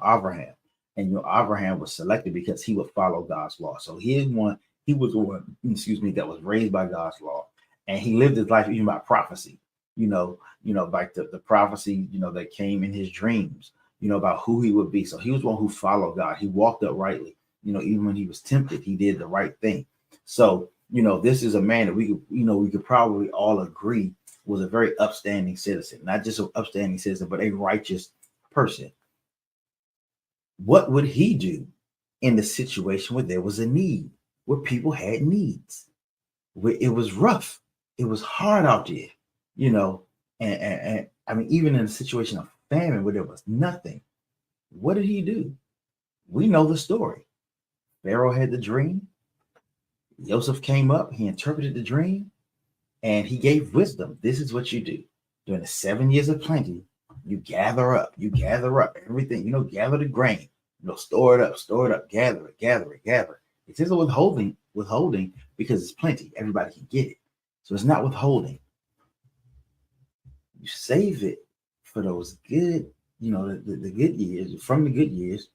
and Abraham was selected because he would follow God's law. So he was the one, that was raised by God's law, and he lived his life even by prophecy. Like the prophecy, that came in his dreams, about who he would be. So he was one who followed God. He walked uprightly. Even when he was tempted, he did the right thing. So, this is a man that we could probably all agree was a very upstanding citizen, not just an upstanding citizen, but a righteous person. What would he do in the situation where there was a need, where people had needs, where it was rough, it was hard out there, and I mean, even in a situation of famine where there was nothing, what did he do? We know the story. Pharaoh had the dream. Joseph came up, he interpreted the dream, and he gave wisdom. This is what you do. During the 7 years of plenty, you gather up everything, gather the grain, store it up, gather it. It isn't withholding because it's plenty. Everybody can get it. So it's not withholding. You save it for those good, the good years. From the good years,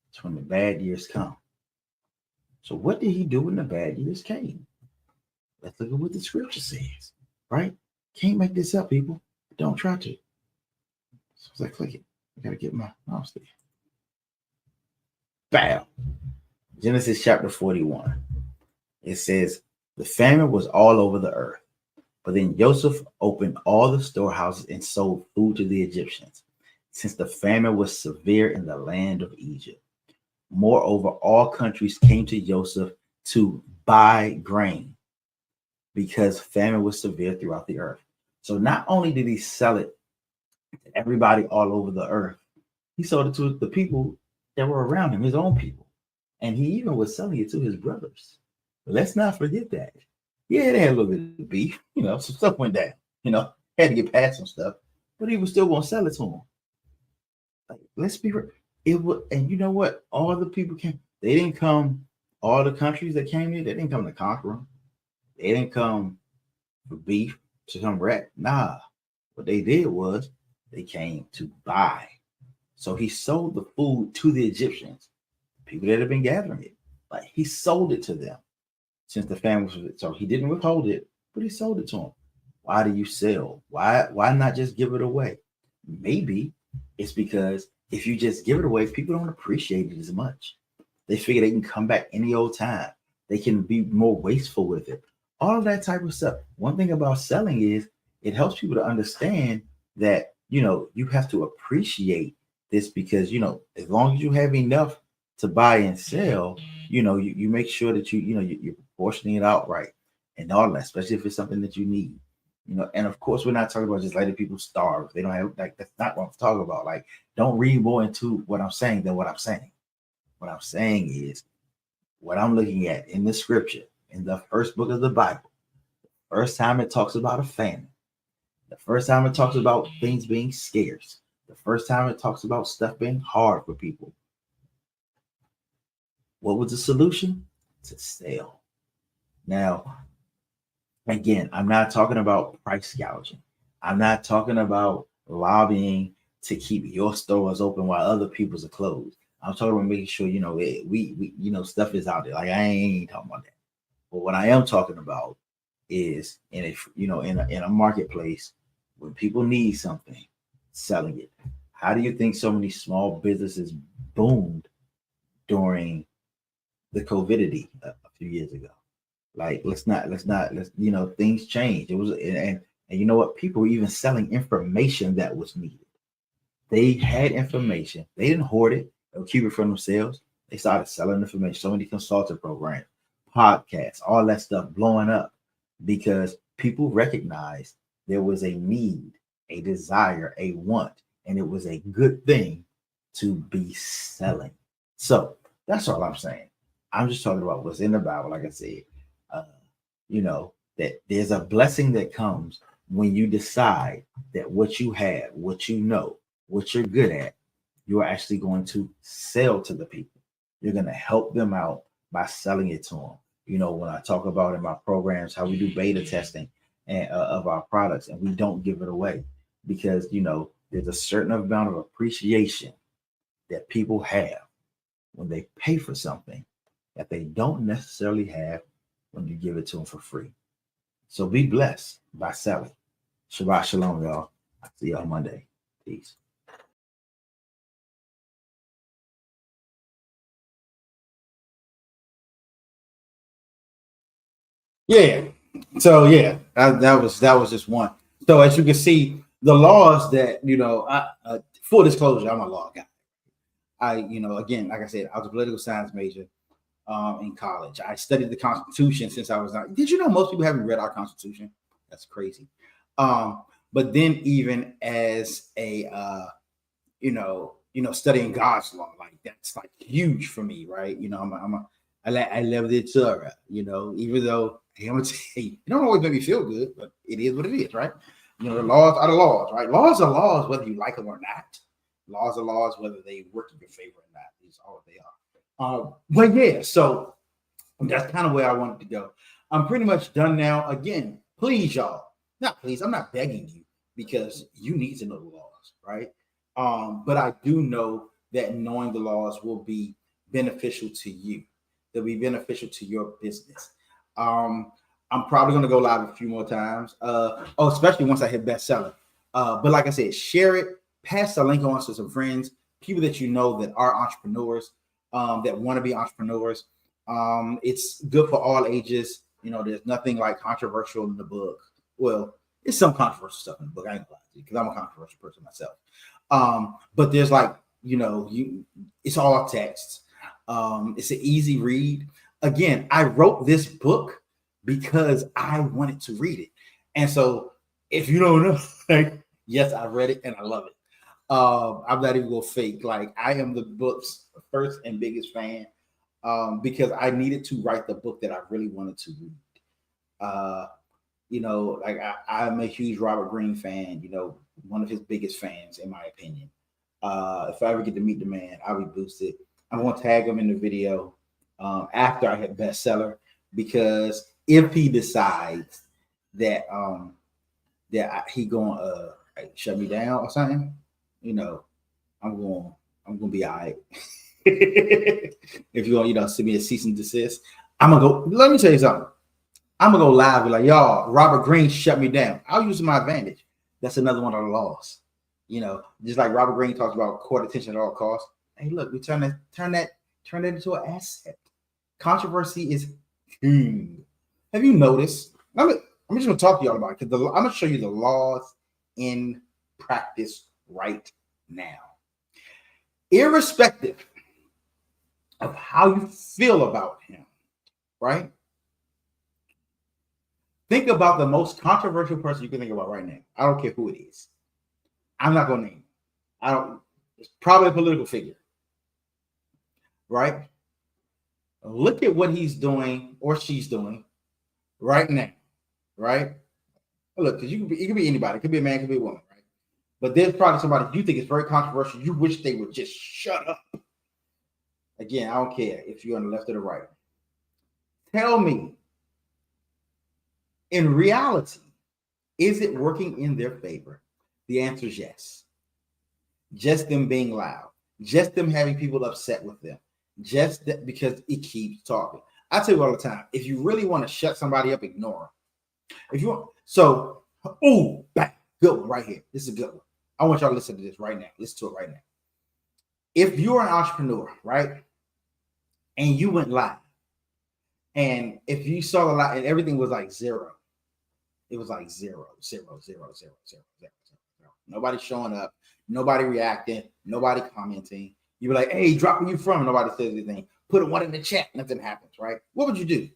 it's when the bad years come. So what did he do when the bad years came? Let's look at what the scripture says, right? Can't make this up, people. Don't try to. So as I click it, I gotta get my mouse there. Bam. Genesis chapter 41. It says, the famine was all over the earth. But then Joseph opened all the storehouses and sold food to the Egyptians, since the famine was severe in the land of Egypt. Moreover, all countries came to Joseph to buy grain because famine was severe throughout the earth. So not only did he sell it to everybody all over the earth, he sold it to the people that were around him, his own people. And he even was selling it to his brothers. But let's not forget that. Yeah, they had a little bit of beef, some stuff went down, had to get past some stuff, but he was still going to sell it to them. Like, let's be real. It was, and you know what? All the people came. They didn't come. All the countries that came here, they didn't come to conquer them. They didn't come for beef to come wreck. Nah, what they did was they came to buy. So he sold the food to the Egyptians, people that had been gathering it. Like he sold it to them since the famine was. So he didn't withhold it, but he sold it to them. Why do you sell? Why not just give it away? Maybe it's because if you just give it away, people don't appreciate it as much. They figure they can come back any old time. They can be more wasteful with it. All of that type of stuff. One thing about selling is it helps people to understand that, you have to appreciate this because, as long as you have enough to buy and sell, you make sure that you're proportioning it out right and all that, especially if it's something that you need. And of course, we're not talking about just letting people starve. They don't have, like, that's not what I'm talking about. Like, don't read more into what I'm saying than what I'm saying. What I'm saying is what I'm looking at in the scripture, in the first book of the Bible. First time it talks about a famine. The first time it talks about things being scarce. The first time it talks about stuff being hard for people. What was the solution? To sell. Now, again, I'm not talking about price gouging. I'm not talking about lobbying to keep your stores open while other people's are closed. I'm talking about making sure, we stuff is out there. Like, I ain't talking about that. But what I am talking about is in a marketplace when people need something, selling it. How do you think so many small businesses boomed during the COVIDity a few years ago? Like, let's things change. It was, and you know what? People were even selling information that was needed. They had information. They didn't hoard it or keep it for themselves. They started selling information. So many consulting programs, podcasts, all that stuff blowing up because people recognized there was a need, a desire, a want, and it was a good thing to be selling. So that's all I'm saying. I'm just talking about what's in the Bible, like I said. That there's a blessing that comes when you decide that what you have, what you know, what you're good at, you're actually going to sell to the people. You're going to help them out by selling it to them. When I talk about in my programs how we do beta testing and of our products, and we don't give it away because there's a certain amount of appreciation that people have when they pay for something that they don't necessarily have when you give it to them for free. So be blessed by selling. Shabbat shalom, y'all. I'll see y'all Monday. Peace. Yeah. So yeah, that was just one. So as you can see, the laws that full disclosure, I'm a law guy. Again, like I said, I was a political science major in college. I studied the Constitution since I was not. Did you know most people haven't read our Constitution? That's crazy. But then even as a studying God's law, like that's like huge for me, right? I love the Torah, even though I'm gonna tell you, it don't always make me feel good, but it is what it is, right? The laws are the laws, right? Laws are laws, whether you like them or not. Laws are laws, whether they work in your favor or not. These are what they are. But yeah, so that's kind of where I wanted to go. I'm pretty much done now. Again, please, y'all, not please, I'm not begging you because you need to know the laws, right? But I do know that knowing the laws will be beneficial to you. They'll be beneficial to your business. I'm probably going to go live a few more times. Especially once I hit bestseller. But like I said, share it, pass the link on to some friends, people that you know that are entrepreneurs, that want to be entrepreneurs. It's good for all ages. There's nothing like controversial in the book. Well, it's some controversial stuff in the book. I ain't gonna lie to you because I'm a controversial person myself. But there's it's all text. It's an easy read. Again, I wrote this book because I wanted to read it. And so if you don't know, yes, I read it and I love it. I'm not even gonna fake. Like I am the book's first and biggest fan because I needed to write the book that I really wanted to read. I'm a huge Robert Greene fan, one of his biggest fans, in my opinion. If I ever get to meet the man, I'll be boosted. I'm going to tag him in the video after I hit bestseller, because if he decides that he going to shut me down or something, I'm going to be all right. If you want, send me a cease and desist, I'm going to go. Let me tell you something. I'm gonna go live and be like, y'all, Robert Greene shut me down. I'll use my advantage. That's another one of the laws. Just like Robert Greene talks about court attention at all costs. Hey, look, we turn that into an asset. Controversy is king. Have you noticed? I'm just gonna talk to y'all about it because I'm gonna show you the laws in practice right now. Irrespective of how you feel about him, right? Think about the most controversial person you can think about right now. I don't care who it is. I'm not going to name him. It's probably a political figure, right? Look at what he's doing or she's doing right now, right? Look, because it could be anybody. It could be a man, it could be a woman, right? But there's probably somebody you think is very controversial. You wish they would just shut up. Again, I don't care if you're on the left or the right. Tell me, in reality, is it working in their favor? The answer is yes. Just them being loud, just them having people upset with them, just that because it keeps talking. I tell you all the time, if you really want to shut somebody up, ignore them. If you want, good one right here. This is a good one. I want y'all to listen to this right now. Listen to it right now. If you're an entrepreneur, right, and you went live, and if you saw the live and everything was like zero, it was like zero. Nobody showing up, nobody reacting, nobody commenting. You be like, hey, drop where you from. Nobody says anything. Put a one in the chat. Nothing happens, right? What would you do?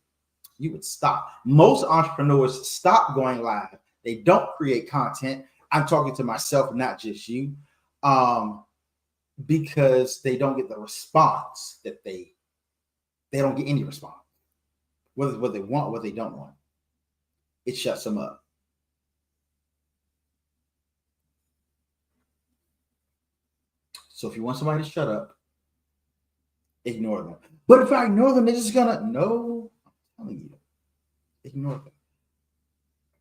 You would stop. Most entrepreneurs stop going live. They don't create content. I'm talking to myself, not just you, because they don't get the response that they don't get any response. Whether what they want, what they don't want. It shuts them up. So if you want somebody to shut up, ignore them. But if I ignore them, they're just gonna no. I'm telling you, ignore them.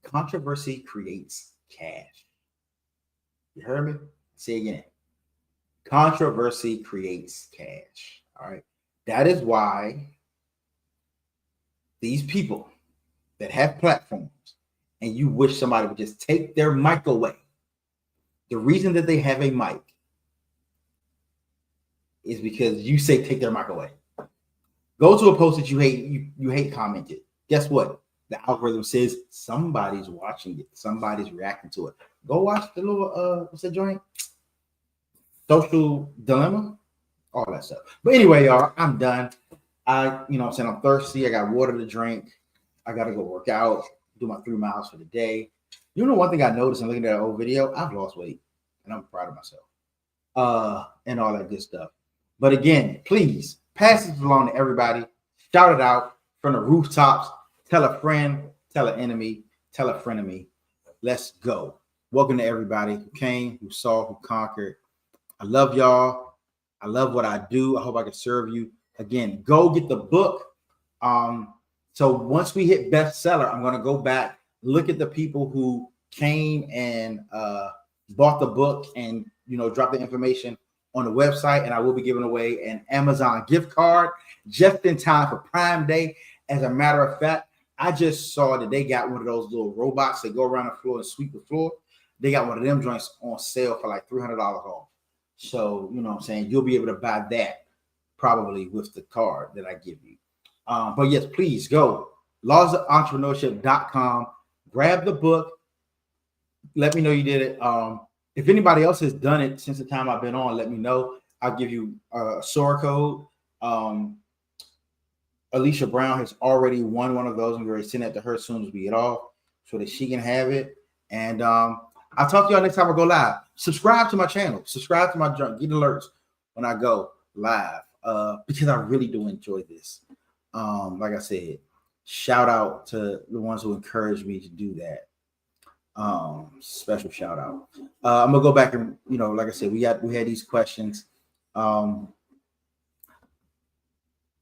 Controversy creates cash. You heard me? Say again. Controversy creates cash. All right. That is why these people that have platforms and you wish somebody would just take their mic away. The reason that they have a mic is because you say take their mic away. Go to a post that you hate, you hate commented. Guess what? the algorithm says somebody's watching it, somebody's reacting to it. Go watch the little what's that joint? Social Dilemma, all that stuff. But anyway, y'all, I'm done. I'm saying, I'm thirsty. I got water to drink. I got to go work out, do my 3 miles for the day. One thing I noticed in looking at that old video, I've lost weight, and I'm proud of myself. And all that good stuff. But again, please pass this along to everybody. Shout it out from the rooftops. Tell a friend, tell an enemy, tell a friend of me. Let's go. Welcome to everybody who came, who saw, who conquered. I love y'all. I love what I do. I hope I can serve you. Again, go get the book. So once we hit bestseller, I'm going to go back, look at the people who came and bought the book and, drop the information on the website. And I will be giving away an Amazon gift card just in time for Prime Day. As a matter of fact, I just saw that they got one of those little robots that go around the floor and sweep the floor. They got one of them joints on sale for like $300 off. So, what I'm saying? You'll be able to buy that probably with the card that I give you. But yes, please go lawsofentrepreneurship.com. Grab the book. Let me know you did it. If anybody else has done it since the time I've been on, let me know. I'll give you a SOAR code. Alicia Brown has already won one of those. I'm going to send that to her as soon as we get off so that she can have it. And I'll talk to y'all next time I go live. Subscribe to my channel. Subscribe to my junk. Get alerts when I go live because I really do enjoy this. Like I said, shout out to the ones who encouraged me to do that. Special shout out. I'm gonna go back and like I said, we had these questions. Are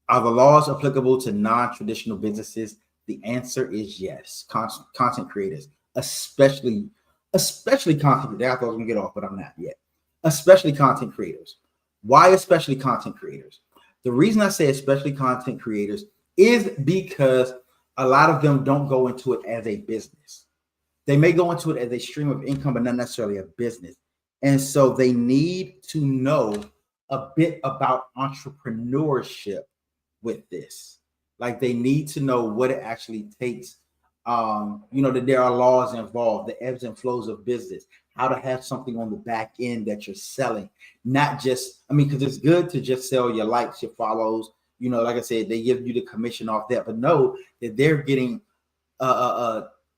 the laws applicable to non-traditional businesses? The answer is yes. Content creators, especially content creators. I thought I was gonna get off, but I'm not yet. Especially content creators. Why especially content creators? The reason I say especially content creators is because a lot of them don't go into it as a business. They may go into it as a stream of income, but not necessarily a business. And so they need to know a bit about entrepreneurship with this. Like they need to know what it actually takes. That there are laws involved, the ebbs and flows of business, how to have something on the back end that you're selling, not just, because it's good to just sell your likes, your follows, like I said, they give you the commission off that, but know that they're getting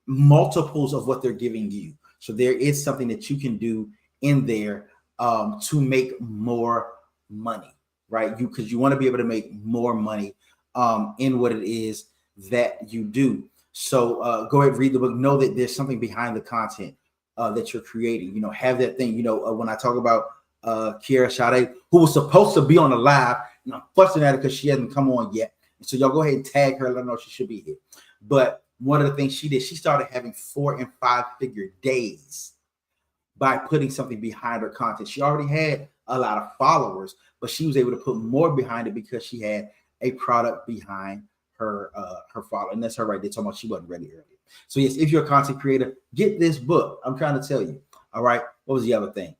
multiples of what they're giving you. So there is something that you can do in there to make more money, right? Because you want to be able to make more money in what it is that you do. So go ahead, read the book. Know that there's something behind the content that you're creating. Have that thing. When I talk about Kiara Sade, who was supposed to be on the live, I'm fussing at her because she hasn't come on yet. So y'all go ahead and tag her. Let her know she should be here. But one of the things she did, she started having 4- and 5-figure days by putting something behind her content. She already had a lot of followers, but she was able to put more behind it because she had a product behind her follower. And that's her right there talking about she wasn't ready earlier. So yes, if you're a content creator, get this book. I'm trying to tell you. All right. What was the other thing?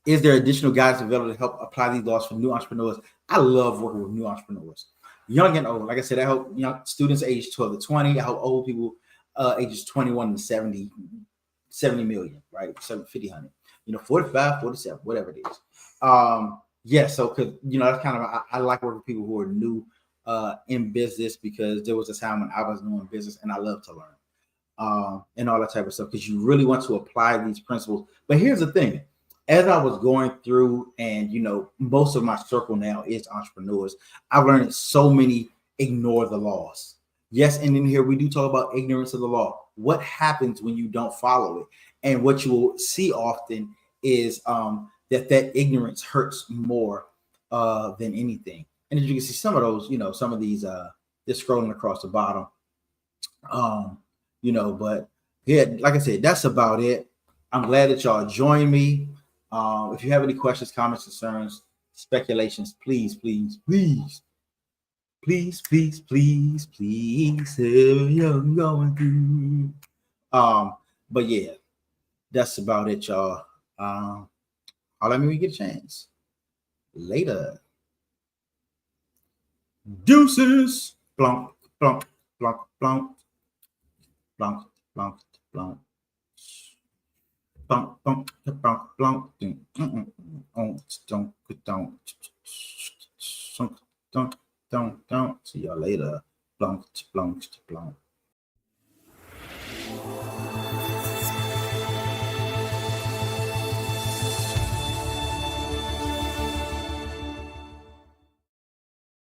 Is there additional guidance available to help apply these laws for new entrepreneurs? I love working with new entrepreneurs, young and old. Like I said, I help students age 12 to 20. I help old people ages 21 to 70 million, right? 50, 100, 45, 47, whatever it is. So because that's kind of I like working with people who are new in business, because there was a time when I was new in business and I love to learn and all that type of stuff, because you really want to apply these principles. But here's the thing. As I was going through, and most of my circle now is entrepreneurs, I've learned that so many ignore the laws. Yes, and in here we do talk about ignorance of the law. What happens when you don't follow it? And what you will see often is that ignorance hurts more than anything. And as you can see, some of those, some of these, they're scrolling across the bottom. But yeah, like I said, that's about it. I'm glad that y'all joined me. If you have any questions, comments, concerns, speculations, please, I'm going through. But yeah, that's about it, y'all. I'll let me get a chance. Later. Deuces. Blonk. Blunk, blunk, blunk, blunk, blunk, blunk. Bump, bump, bump, bump, don't. See y'all later. Blunk, blunk, blunk.